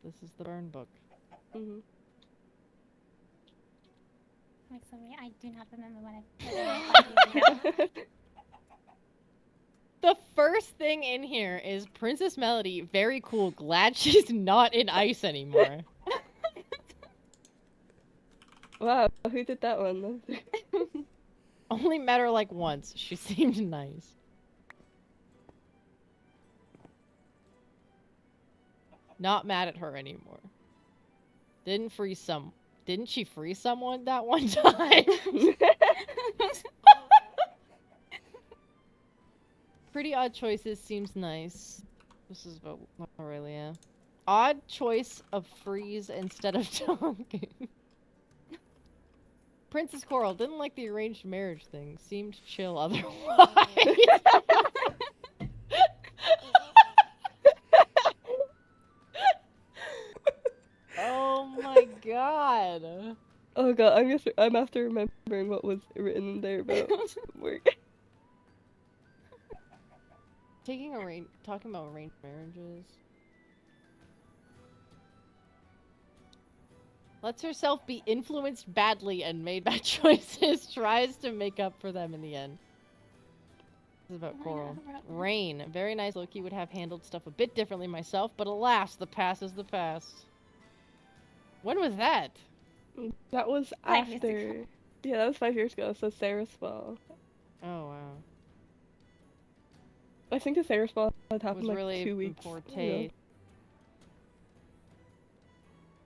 This is the burn book. Mm-hmm. I'm sorry, I do not remember what I put. The first thing in here is Princess Melody. Very cool. Glad she's not in ice anymore. Wow, who did that one? Only met her like once. She seemed nice. Not mad at her anymore. Didn't she free someone that one time? Pretty Odd Choices seems nice. This is about Aurelia. Odd choice of freeze instead of talking. Princess Coral didn't like the arranged marriage thing. Seemed chill otherwise. Oh my god. Oh god, I'm after remembering what was written in there about work. talking about arranged marriages. Lets herself be influenced badly and made bad choices. Tries to make up for them in the end. This is about Coral. Rain. Very nice. Loki would have handled stuff a bit differently myself, but alas, the past is the past. When was that? That was 5 years ago. after. Yeah, that was 5 years ago. So Sarah's fall. Oh wow. I think the Sarah's fall had It happened was like really 2 weeks. poor ago. taste.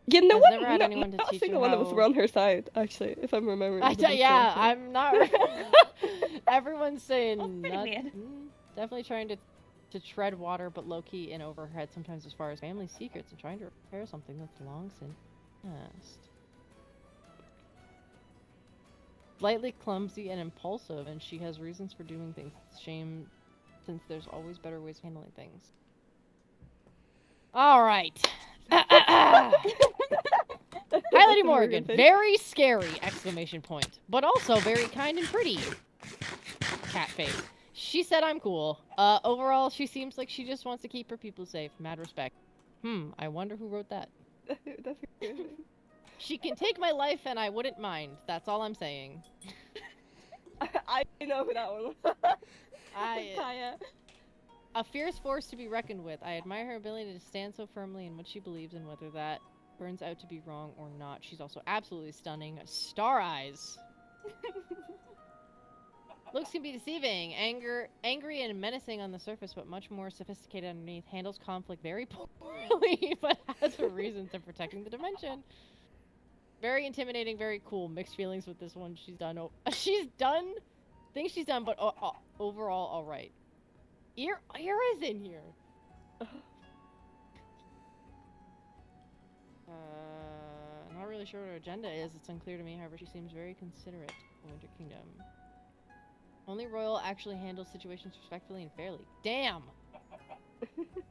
Yeah, no I've one, never had no, anyone to not a teach single you one of us how- were on her side, actually, if I'm remembering. the book Yeah, correctly. I'm not. Everyone's saying Oh, pretty weird. definitely trying to tread water, but low key in over her head sometimes as far as family secrets and trying to repair something that's long since past. Slightly clumsy and impulsive, and she has reasons for doing things. It's a shame, since there's always better ways of handling things. All right. Hi, Lady The Morgan. face. Very scary! Exclamation point. But also very kind and pretty. Cat face. She said I'm cool. Overall, she seems like she just wants to keep her people safe. Mad respect. I wonder who wrote that. That's weird. She can take my life and I wouldn't mind. That's all I'm saying. I know who that one was. Kaya. A fierce force to be reckoned with. I admire her ability to stand so firmly in what she believes in, whether that turns out to be wrong or not. She's also absolutely stunning. Star eyes. Looks can be deceiving. Angry and menacing on the surface, but much more sophisticated underneath. Handles conflict very poorly, but has a reason to protecting the dimension. Very intimidating, very cool. Mixed feelings with this one. She's done. Things she's done, but overall, all right. Ira's in here. Not really sure what her agenda is. It's unclear to me. However, she seems very considerate of Winter Kingdom. Only Royal actually handles situations respectfully and fairly. Damn!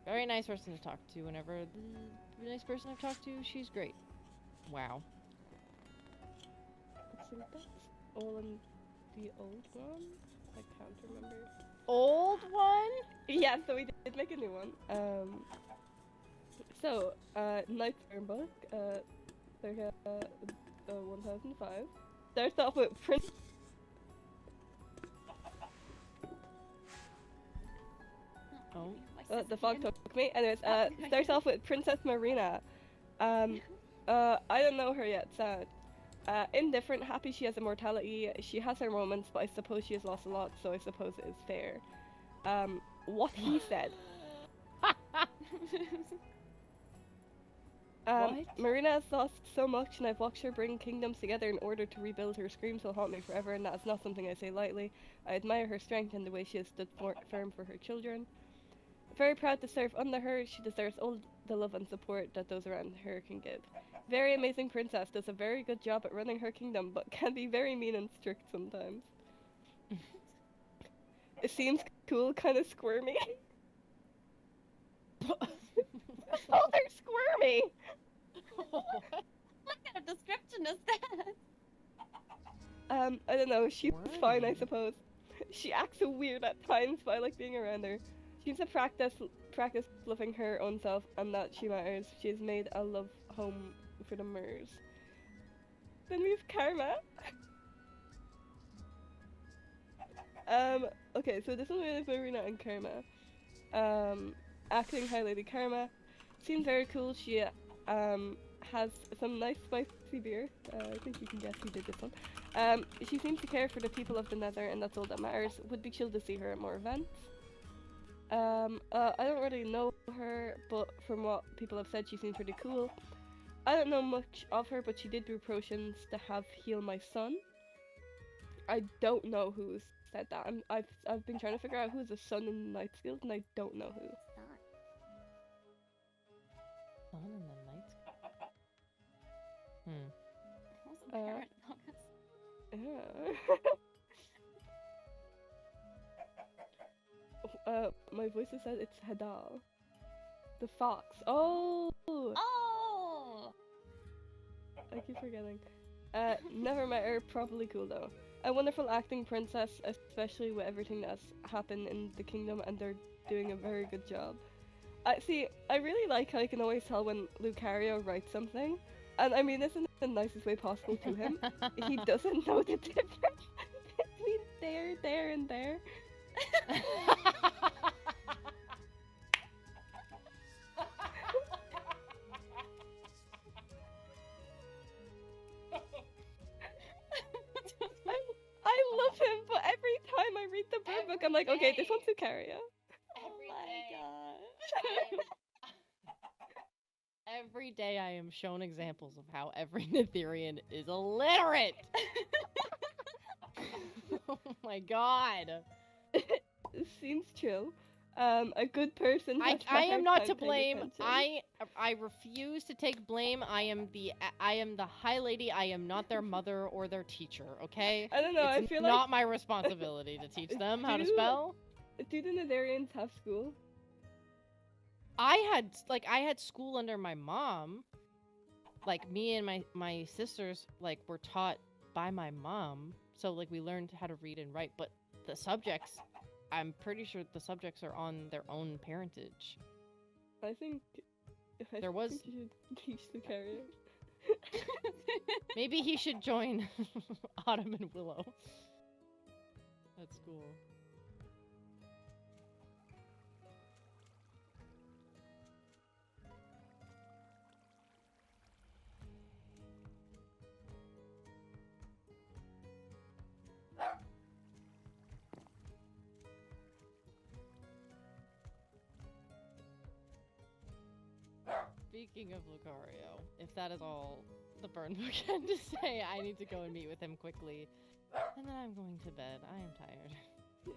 Very nice person to talk to. Whenever the nice person I've talked to, she's great. Wow. I think that's all in the old one. I can't remember. Old one? Yeah, so we did make a new one. Knight's Book, circa 1005. Starts off with Prince. Oh. The fog took me. Anyways, starts off with Princess Marina. I don't know her yet, sad. Indifferent, happy she has immortality. She has her moments, but I suppose she has lost a lot, so I suppose it is fair. What he said. What? Marina has lost so much, and I've watched her bring kingdoms together in order to rebuild her. Screams will haunt me forever, and that is not something I say lightly. I admire her strength and the way she has stood firm for her children. Very proud to serve under her. She deserves all the love and support that those around her can give. Very amazing princess, does a very good job at running her kingdom, but can be very mean and strict sometimes. It seems cool, kind of squirmy. Oh, they're squirmy! What kind of description is that? I don't know, she's fine, I Squirmy. suppose. She acts so weird at times, but I like being around her. She seems to practice loving her own self, and that she matters. She has made a love home for the Murs. Then we have Karma. Okay, so this one we have Marina and Karma. Acting High Lady Karma. Seems very cool. She has some nice spicy beer. I think you can guess who did this one. She seems to care for the people of the Nether, and that's all that matters. Would be chill to see her at more events. I don't really know her, but from what people have said, she seems pretty cool. I don't know much of her, but she did brew potions to have heal my son. I don't know who said that. I've been trying to figure out who's the son in the Knight's Guild, and I don't know who. Sun in the night. Wasn't parent focus. Yeah. My voice said it's Hadal. The fox. Oh! Oh! I keep forgetting. Never met her. Probably cool though. A wonderful acting princess, especially with everything that's happened in the kingdom, and they're doing a very good job. See, I really like how I can always tell when Lucario writes something, and I mean this in the nicest way possible to him. He doesn't know the difference between there, and there. I love him, but every time I read the bird book, I'm like, okay, this one's Lucario. Every Oh day. my god. Every day I am shown examples of how every Nithirian is illiterate. Oh my god. Seems true. A good person. I has am better not time to paying blame. attention. I refuse to take blame. I am the high lady. I am not their mother or their teacher, okay? I don't know, I It's feel not my responsibility to teach them how to Do- spell. Do the Nitharians have school? I had school under my mom. Like me and my sisters were taught by my mom. So like we learned how to read and write, but the subjects, I'm pretty sure the subjects are on their own parentage. I think There was- think you should teach Lucario. Maybe he should join Autumn and Willow at school. Speaking of Lucario, if that is all the burn book had to say, I need to go and meet with him quickly. And then I'm going to bed. I am tired.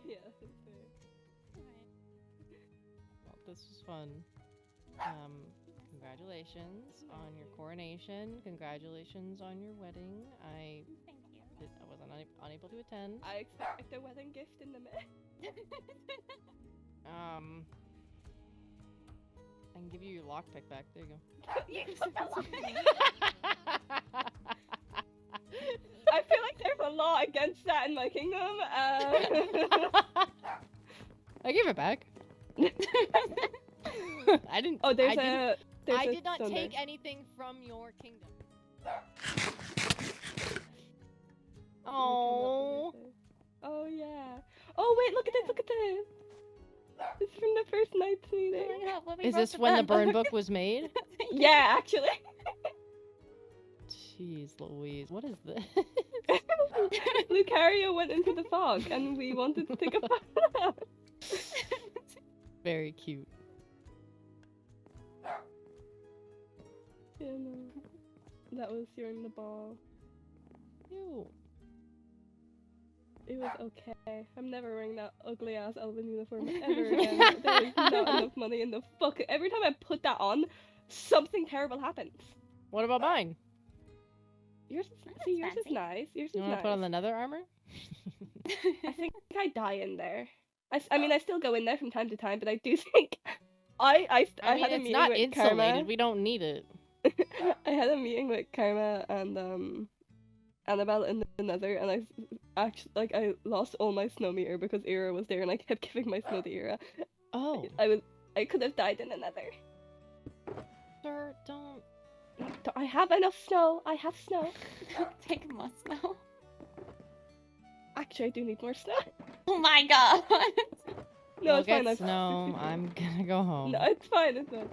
Yeah, that's fair. Well, this was fun. Congratulations on your coronation. Congratulations on your wedding. I wasn't unable to attend. I expect a wedding gift in the mail. I can give you your lockpick back. There you go. I feel like there's a law against that in my kingdom. I give it back. I didn't. Oh, there's I didn't- a. There's I a did not stone take there. anything from your kingdom. Let me come up Oh. with it. Oh yeah. Oh wait, look at this. Look at this. It's from the first night's meeting. Is this when the burn book was made? Yeah, actually. Jeez Louise, what is this? Lucario went into the fog, and we wanted to take a photo. Very cute. Yeah, no. That was during the ball. Ew. It was okay. I'm never wearing that ugly ass Elven uniform ever again. There is not enough money in the fuck. Every time I put that on, something terrible happens. What about mine? Yours is That's see, yours is fancy. nice. Yours You is want to nice. put on the nether armor? I think I die in there. I mean, I still go in there from time to time, but I do think I I mean, had a it's meeting not with insulated. Karma. We don't need it. I had a meeting with Karma and Annabelle in the Nether, and I lost all my snow meter because Era was there, and I kept giving my snow to Era. Oh, I could have died in the Nether. sir, don't. I have enough snow. I have snow. Take more snow. Actually, I do need more snow. Oh my god. No, We'll it's fine. get snow. I'm gonna go home. No, it's fine. It's fine.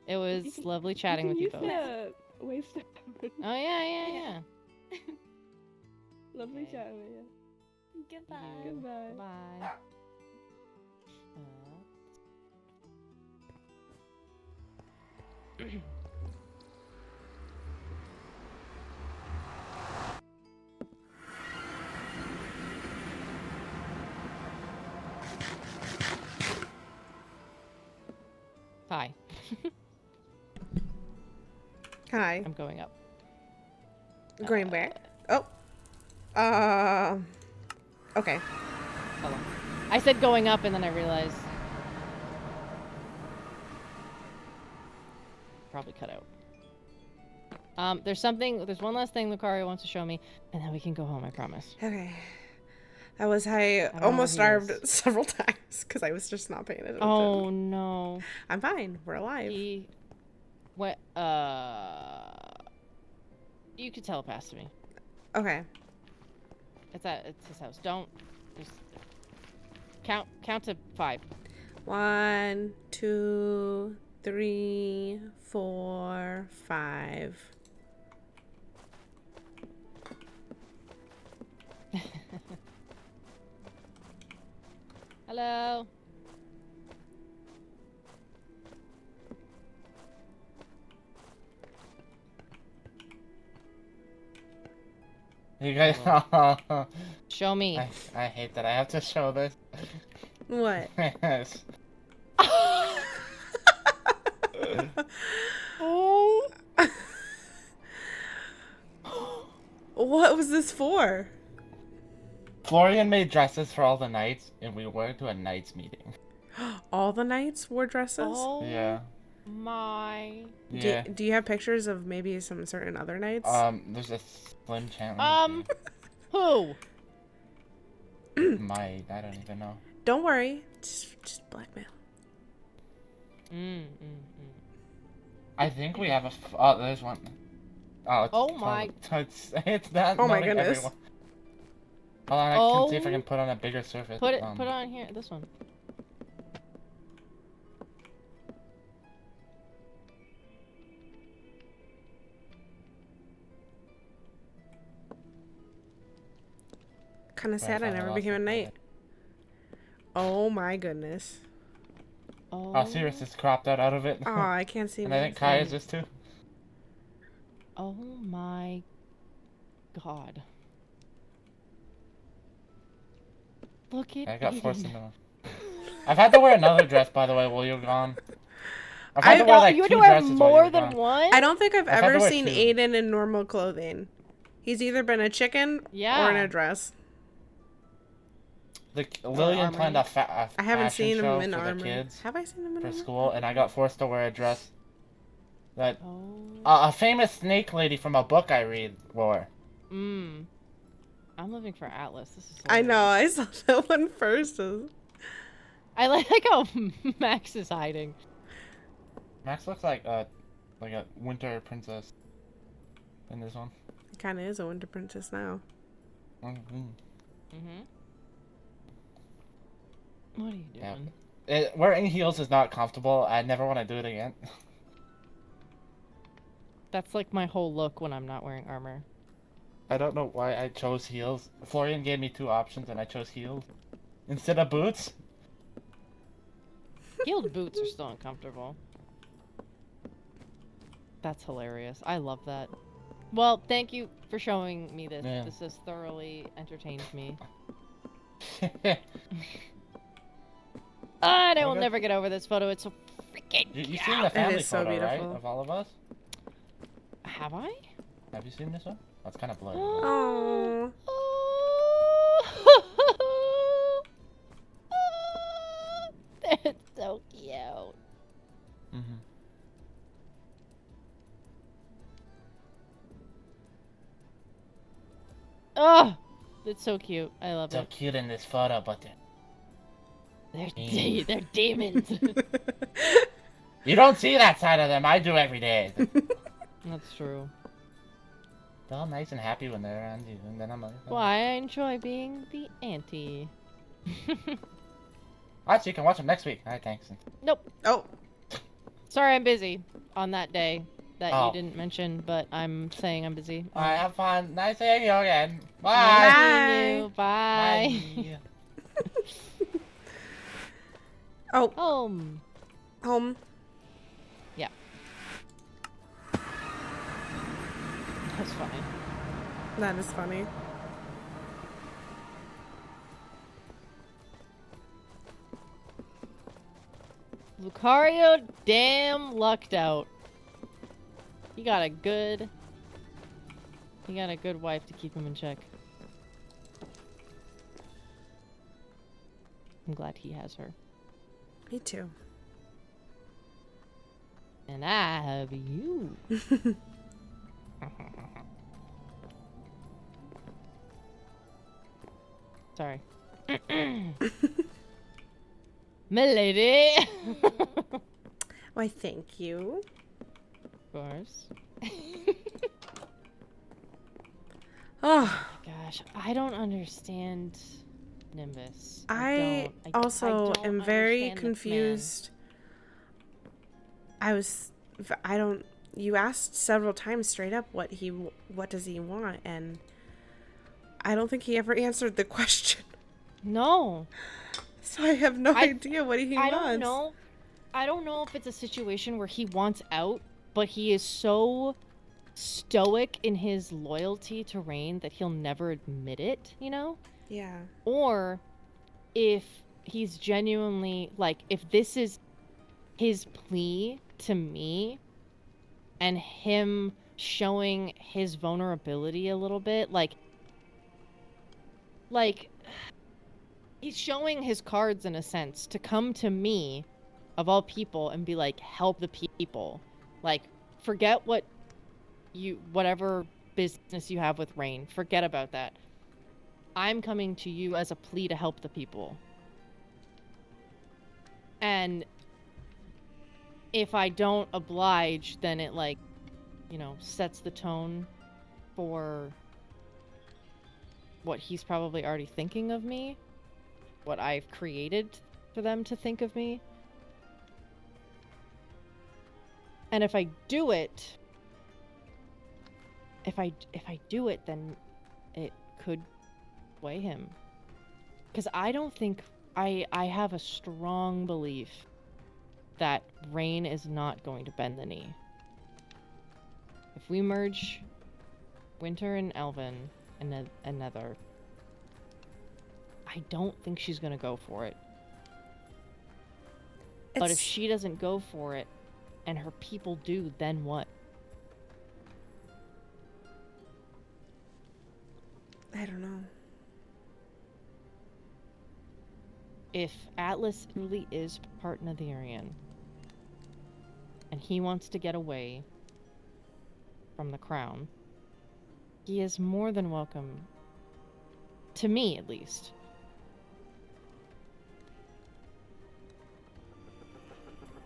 It was You can- lovely chatting with you both. Waste Oh yeah. Lovely Okay. chatting with you. Goodbye. Goodbye. Bye. Hi, Hi. I'm going up. Going where? Oh. Okay. Hold on. I said going up, and then I realized probably cut out. There's one last thing Lucario wants to show me, and then we can go home, I promise. Okay. That was I don't know almost what he starved is. several times because I was just not paying attention. Oh, no. I'm fine. We're alive. What, you could telepass to me. Okay. It's his house. Don't, just, count to 5. 1, 2, 3, 4, 5. Hello? You guys, Show me. I hate that I have to show this. What? Yes. Oh. What was this for? Florian made dresses for all the knights, and we went to a knights meeting. All the knights wore dresses? Oh Yeah. my. Yeah. Do you have pictures of maybe some certain other knights? There's a slim chance. Who? I don't even know. Don't worry. Just blackmail. I think we have oh, there's one. Oh, Oh my. It's that. Oh my knowing goodness. everyone. Hold on, I can see if I can put on a bigger surface. Put it on here. This one. Kind of sad I never became a knight. Oh my goodness. Oh, Sirius is cropped out of it. Oh, I can't see. And I think Kai is just too. Oh my god. Look at I got forced Aiden. into one. I've had to wear another dress, by the way, while you're gone. I've had to wear like you had two to wear dresses while you more were than gone. one? I don't think I've I've had to ever wear seen two. Aiden in normal clothing. He's either been a chicken or in Yeah. a dress. Lillian planned a I haven't fashion seen show him in for armor. the kids Have I seen him in for armor? school, and I got forced to wear a dress that Oh. a famous snake lady from a book I read wore. I'm living for Atlas. This is I know. I saw that one first. I like how Max is hiding. Max looks like a winter princess in this one. He kind of is a winter princess now. What are you doing? Yeah. Wearing heels is not comfortable. I never want to do it again. That's like my whole look when I'm not wearing armor. I don't know why I chose heels. Florian gave me 2 options and I chose heels instead of boots. Heeled boots are still uncomfortable. That's hilarious. I love that. Well, thank you for showing me this. Yeah. This has thoroughly entertained me. And I will Okay. never get over this photo. It's so freaking You seen the family is so photo, right? beautiful. Of all of us? Have I? Have you seen this one? That's kind of blurry. Oh. That's so cute. Mm-hmm. Oh, it's so cute. I love So it. cute in this photo, but They're demons. you don't see that side of them. I do every day. That's true. They're all nice and happy when they're around you, and then I'm like, oh. Why I enjoy being the auntie. Alright, so you can watch them next week. Alright, thanks. Nope. Oh. Sorry, I'm busy on that day that Oh. you didn't mention, but I'm saying I'm busy. Alright, have fun. Nice seeing you again. Nice Bye. seeing you. Bye. Bye. Oh. Home. Home. Yeah. That's funny. That is funny. Lucario damn lucked out. He got a good wife to keep him in check. I'm glad he has her. Me too. And I have you. Sorry. Milady! Why, thank you. Of course. Oh, Gosh, I don't understand Nimbus. I I also don't am very understand this man. confused. I don't. You asked several times straight up what does he want, and I don't think he ever answered the question. No. So I have no idea what he wants. don't know. I don't know if it's a situation where he wants out, but he is so stoic in his loyalty to Rain that he'll never admit it, you know? Yeah. Or if he's genuinely, like, if this is his plea to me and him showing his vulnerability a little bit, like he's showing his cards in a sense to come to me of all people and be like, help the people. Like, forget whatever business you have with Rain. Forget about that. I'm coming to you as a plea to help the people. And if I don't oblige, then it, like, you know, sets the tone for what he's probably already thinking of me. What I've created for them to think of me. And if I do it, then it could sway him. Because I don't think I have a strong belief that Rain is not going to bend the knee. If we merge Winter and Elvin and Nether, I don't think she's gonna go for it. But if she doesn't go for it, and her people do, then what? I don't know. If Atlas truly is part Netherian, and he wants to get away from the crown, he is more than welcome, to me at least,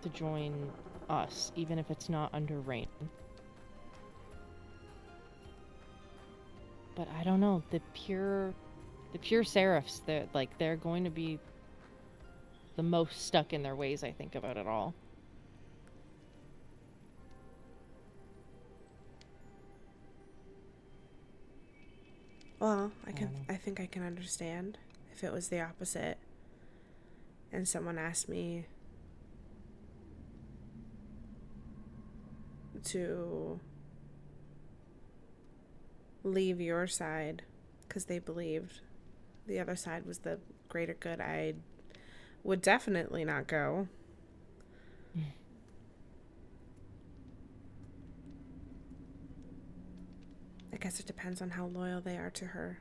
to join us, even if it's not under Rain. But I don't know, the pure Seraphs, they're going to be the most stuck in their ways, I think, about it all. Well, I think I can understand if it was the opposite and someone asked me to leave your side because they believed the other side was the greater good, I would definitely not go. I guess it depends on how loyal they are to her.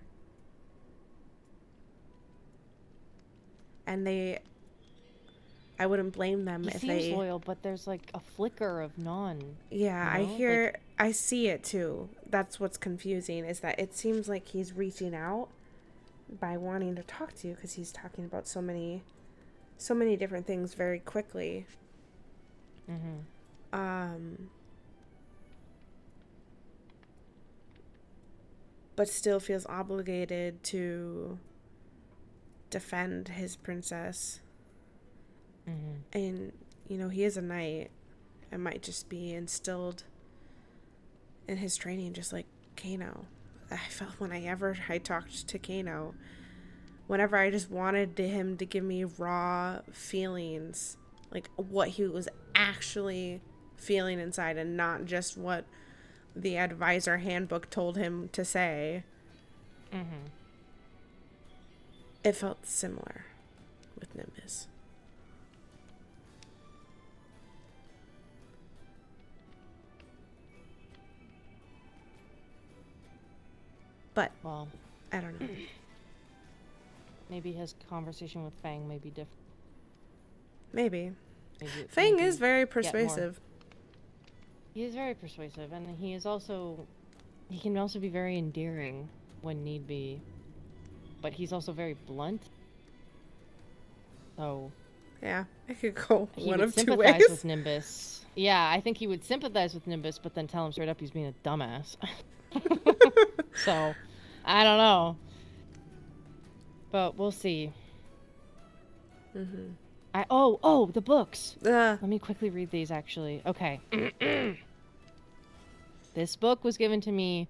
And I wouldn't blame them He if seems they... loyal, but there's like a flicker of non. Yeah, you know? I see it too. That's what's confusing, is that it seems like he's reaching out by wanting to talk to you because he's talking about so many different things very quickly. But still feels obligated to defend his princess. And, you know, he is a knight. It might just be instilled in his training, just like Kano. I felt whenever I talked to Kano, whenever I just wanted him to give me raw feelings, like what he was actually feeling inside and not just what the advisor handbook told him to say. It felt similar with Nimbus. But, Well, I don't know. maybe his conversation with Fang may be different. Maybe. maybe Fang is very get more. persuasive. He is very persuasive, and he is also He can also be very endearing when need be, but he's also very blunt. So Yeah, I could go he one would of two sympathize ways. with Nimbus. Yeah, I think he would sympathize with Nimbus, but then tell him straight up he's being a dumbass. So, I don't know. But we'll see. Mm-hmm. The books. Uh, Let me quickly read these, actually. Okay. This book was given to me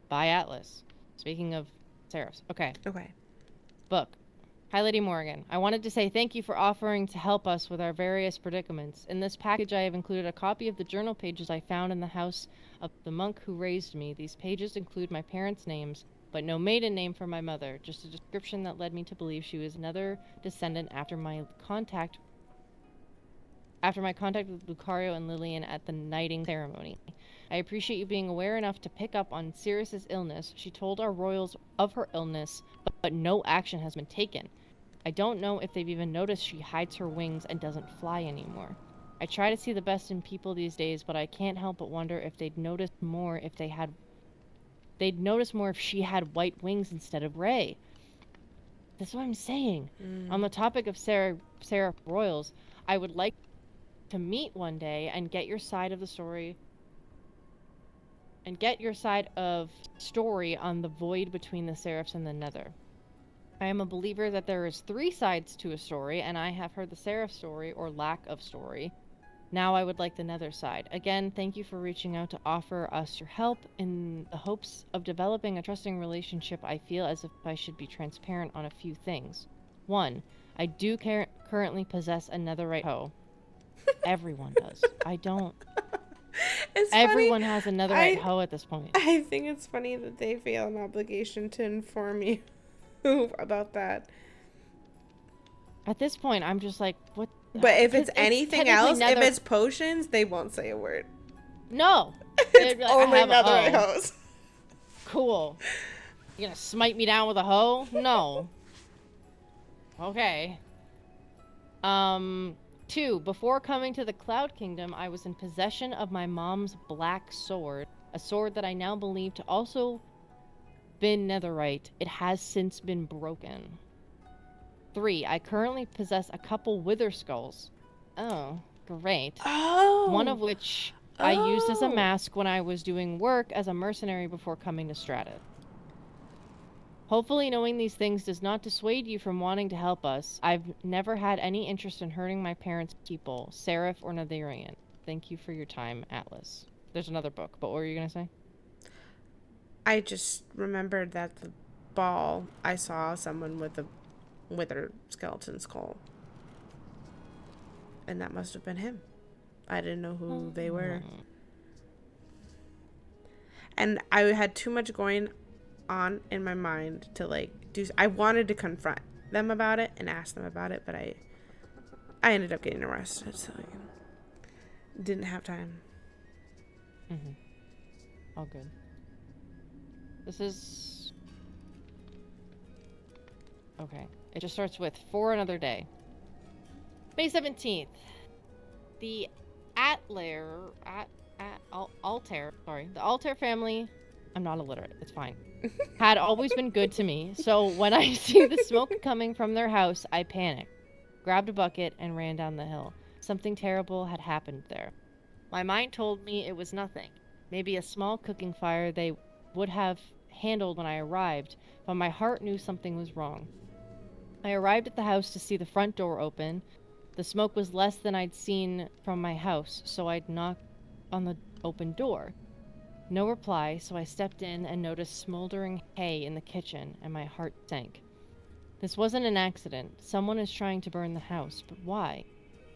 by Atlas. Speaking of Seraphs. Okay. okay. Book. Hi, Lady Morgan. I wanted to say thank you for offering to help us with our various predicaments. In this package, I have included a copy of the journal pages I found in the house of the monk who raised me. These pages include my parents' names, but no maiden name for my mother, just a description that led me to believe she was another descendant after my contact with Lucario and Lillian at the knighting ceremony. I appreciate you being aware enough to pick up on Sirius's illness. She told our royals of her illness, but no action has been taken. I don't know if they've even noticed she hides her wings and doesn't fly anymore. I try to see the best in people these days, but I can't help but wonder if they'd notice more if she had white wings instead of gray. That's what I'm saying. On the topic of Seraph royals, I would like to meet one day and get your side of the story on the void between the Seraphs and the Nether. I am a believer that there is 3 sides to a story, and I have heard the Seraph story, or lack of story. Now I would like the Nether side. Again, thank you for reaching out to offer us your help. In the hopes of developing a trusting relationship, I feel as if I should be transparent on a few things. 1. I do currently possess a netherite hoe. Everyone does. I don't. It's Everyone funny. has a netherite hoe at this point. I think it's funny that they feel an obligation to inform you about that. At this point, I'm just like, what? But if it's anything else, technically if it's potions, they won't say a word. No. It's They'd be like, I only have a netherite hoe. hose. Cool. You gonna smite me down with a hoe? No. Okay. 2. Before coming to the Cloud Kingdom, I was in possession of my mom's black sword, a sword that I now believe to also been netherite. It has since been broken. 3. I currently possess a couple wither skulls. Oh, great. Oh. One of which I used as a mask when I was doing work as a mercenary before coming to Stratus. Hopefully knowing these things does not dissuade you from wanting to help us. I've never had any interest in hurting my parents' people, Seraph or Netherian. Thank you for your time, Atlas. There's another book, but what were you going to say? I just remembered that the ball, I saw someone with a withered skeleton skull. And that must have been him. I didn't know who they were. And I had too much going on in my mind to I wanted to confront them about it and ask them about it, but I ended up getting arrested, so I didn't have time. All good. This is okay. It just starts with for another day. May 17th. The Altair family, I'm not illiterate, it's fine, had always been good to me, so when I see the smoke coming from their house, I panicked, grabbed a bucket, and ran down the hill. Something terrible had happened there. My mind told me it was nothing, maybe a small cooking fire they would have handled when I arrived, but my heart knew something was wrong. I arrived at the house to see the front door open. The smoke was less than I'd seen from my house, so I'd knock on the open door. No reply, so I stepped in and noticed smoldering hay in the kitchen, and my heart sank. This wasn't an accident. Someone is trying to burn the house, but why?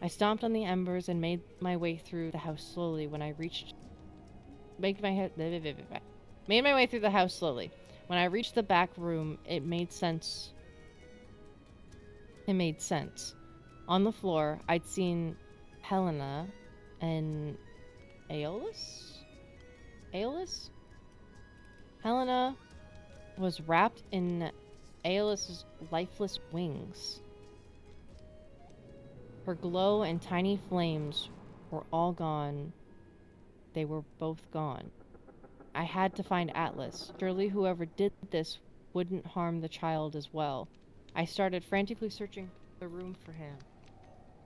I stomped on the embers and made my way through the house slowly. When I reached... Made my way through the house slowly. When I reached the back room, it made sense. On the floor, I'd seen Helena and Aeolus? Helena was wrapped in Aeolus's lifeless wings. Her glow and tiny flames were all gone. They were both gone. I had to find Atlas. Surely whoever did this wouldn't harm the child as well. I started frantically searching the room for him.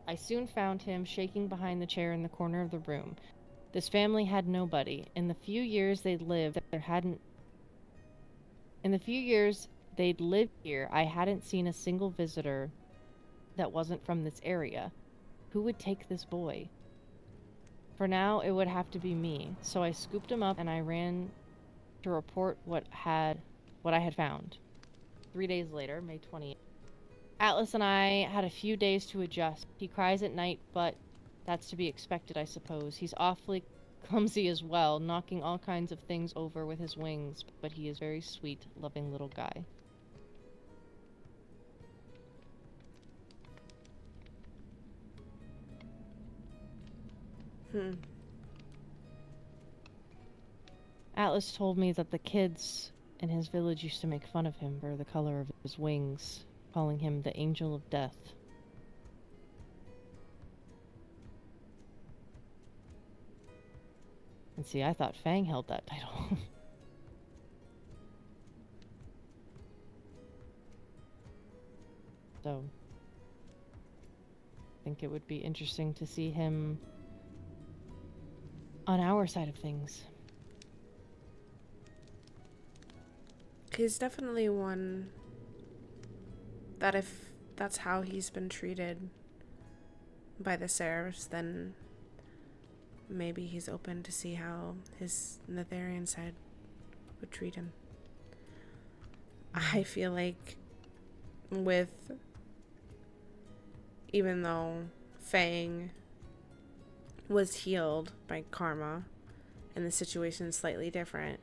I soon found him, shaking behind the chair in the corner of the room. This family had nobody. In the few years they'd lived here, I hadn't seen a single visitor that wasn't from this area. Who would take this boy? For now, it would have to be me. So I scooped him up and I ran to report what I had found. 3 days later, May 20th, Atlas and I had a few days to adjust. He cries at night, but that's to be expected, I suppose. He's awfully clumsy as well, knocking all kinds of things over with his wings, but he is a very sweet, loving little guy. Atlas told me that the kids in his village used to make fun of him for the color of his wings, calling him the Angel of Death. And see, I thought Fang held that title. So, I think it would be interesting to see him on our side of things. He's definitely one that if that's how he's been treated by the Seraphs, then maybe he's open to see how his Netherian side would treat him. I feel like even though Fang was healed by karma and the situation is slightly different,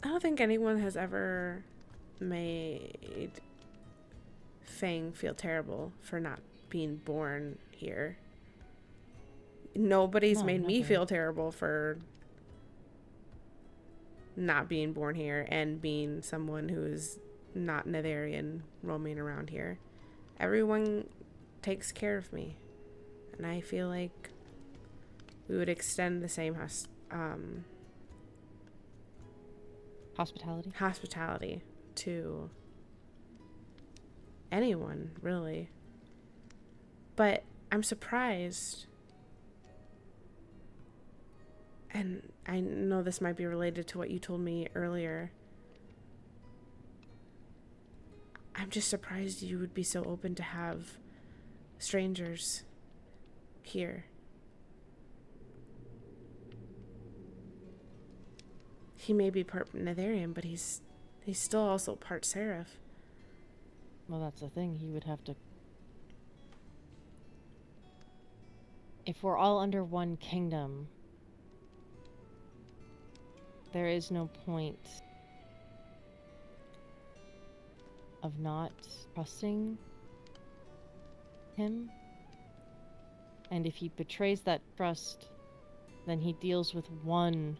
I don't think anyone has ever made Fang feel terrible for not being born here. Nobody's made me feel terrible for not being born here and being someone who's not Netherian roaming around here. Everyone takes care of me, and I feel like we would extend the same hospitality to anyone, really. But I'm surprised, and I know this might be related to what you told me earlier. I'm just surprised you would be so open to have strangers here. He may be part Netherian, but he's still also part Seraph. Well, that's the thing. He would have to... If we're all under one kingdom, there is no point of not trusting him. And if he betrays that trust, then he deals with one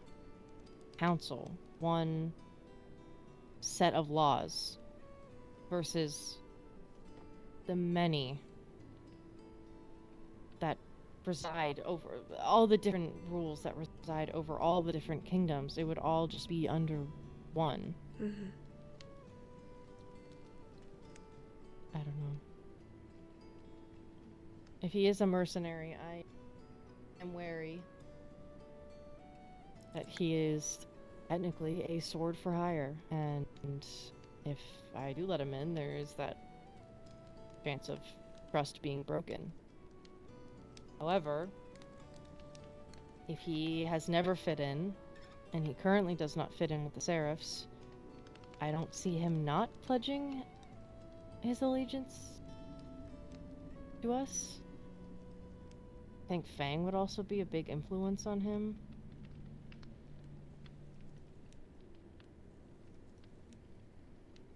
council, one set of laws, versus the many that reside over all the different rules that reside over all the different kingdoms. It would all just be under one. Mm-hmm. I don't know. If he is a mercenary, I am wary that he is technically a sword for hire, and if I do let him in, there is that chance of trust being broken. However, if he has never fit in, and he currently does not fit in with the Seraphs, I don't see him not pledging his allegiance to us. I think Fang would also be a big influence on him.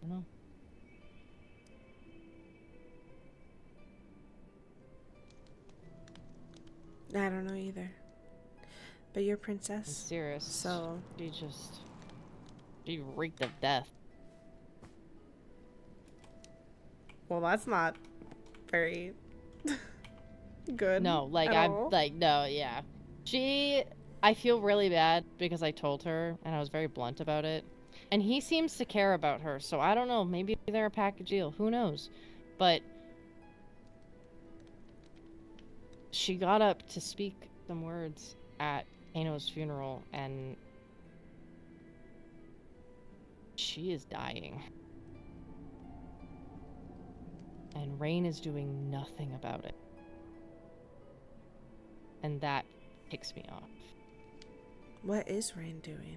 I don't know. I don't know either. But you're princess. Serious. So she reeked of death. Well, that's not very good. No, like at I'm all. like no, yeah. I feel really bad because I told her and I was very blunt about it. And he seems to care about her, so I don't know. Maybe they're a package deal. Who knows? But she got up to speak some words at Kano's funeral, and she is dying. And Rain is doing nothing about it. And that ticks me off. What is Rain doing?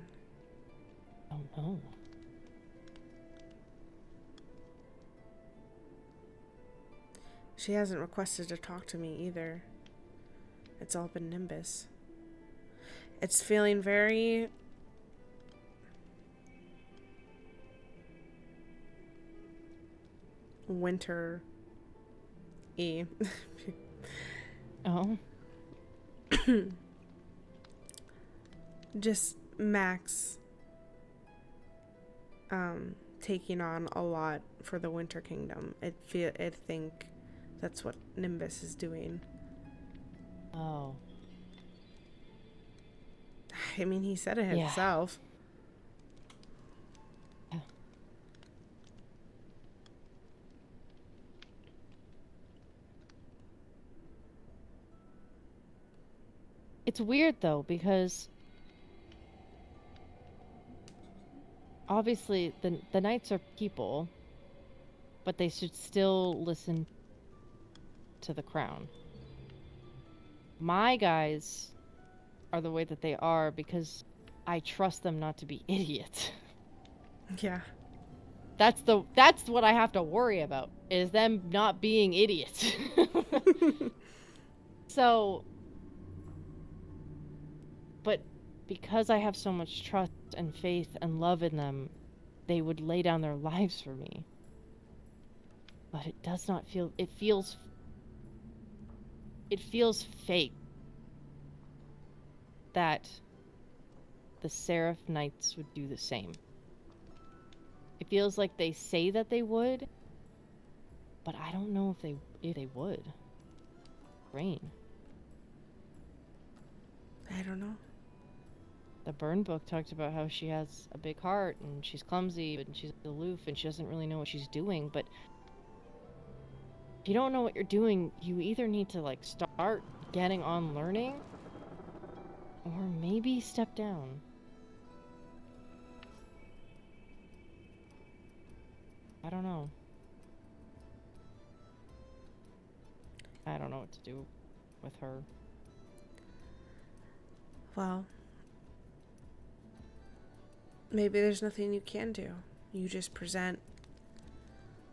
I don't know. She hasn't requested to talk to me either. It's all been Nimbus. It's feeling very... winter-y. Oh? Just Max taking on a lot for the Winter Kingdom. I think that's what Nimbus is doing. Oh. I mean, he said it himself. Yeah. It's weird though, because obviously the knights are people, but they should still listen to the crown. My guys are the way that they are because I trust them not to be idiots. Yeah. That's what I have to worry about, is them not being idiots. So, but because I have so much trust and faith and love in them, they would lay down their lives for me. But it does not feel, it feels fake that the Seraph Knights would do the same. It feels like they say that they would, but I don't know if they would. Rain. I don't know. The burn book talked about how she has a big heart and she's clumsy and she's aloof and she doesn't really know what she's doing, but if you don't know what you're doing, you either need to like start getting on learning or maybe step down. I don't know. I don't know what to do with her. Well, maybe there's nothing you can do. You just present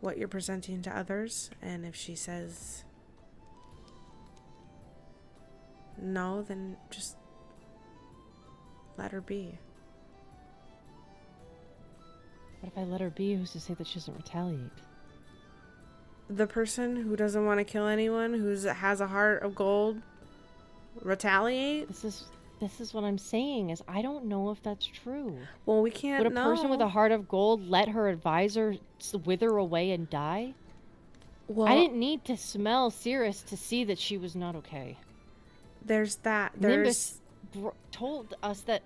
what you're presenting to others, and if she says no, then just let her be. What if I let her be? Who's to say that she doesn't retaliate? The person who doesn't want to kill anyone, who has a heart of gold, retaliate? This is what I'm saying, is I don't know if that's true. Well, we can't Would a person with a heart of gold let her advisor wither away and die? Well, I didn't need to smell Cirrus to see that she was not okay. There's that. Nimbus told us that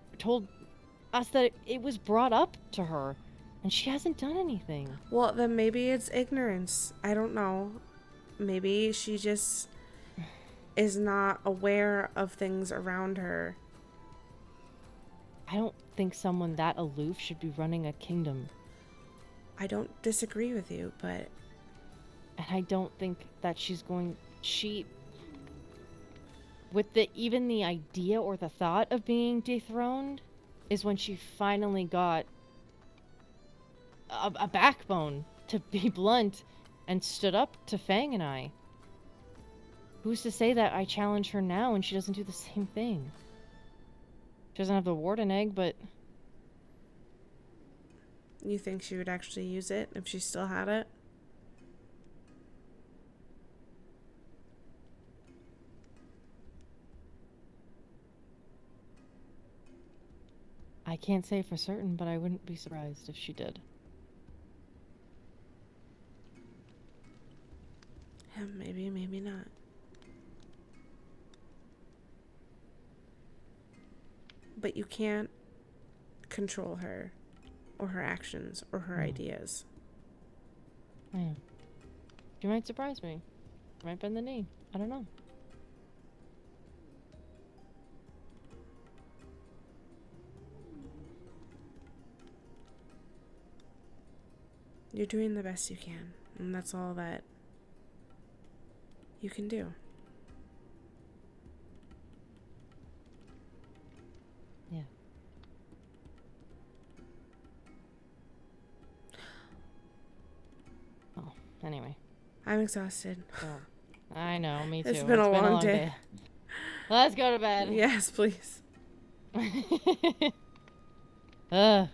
it was brought up to her, and she hasn't done anything. Well, then maybe it's ignorance. I don't know. Maybe she just is not aware of things around her. I don't think someone that aloof should be running a kingdom. I don't disagree with you, but... And I don't think that even the idea or the thought of being dethroned is when she finally got a backbone, to be blunt, and stood up to Fang and I. Who's to say that I challenge her now and she doesn't do the same thing? She doesn't have the warden egg, but... You think she would actually use it if she still had it? I can't say for certain, but I wouldn't be surprised if she did. Yeah, maybe, maybe not. but you can't control her or her actions or her ideas. Yeah. She might surprise me. Might bend the knee. I don't know. You're doing the best you can, and that's all that you can do. Yeah. Oh, anyway. I'm exhausted. So, I know, me too. It's been a long day. Let's go to bed. Yes, please. Ugh.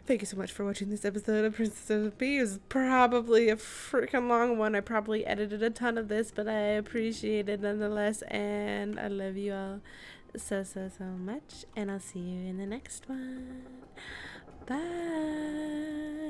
Thank you so much for watching this episode of Princess of P. It was probably a freaking long one. I probably edited a ton of this, but I appreciate it nonetheless. And I love you all so much. And I'll see you in the next one. Bye.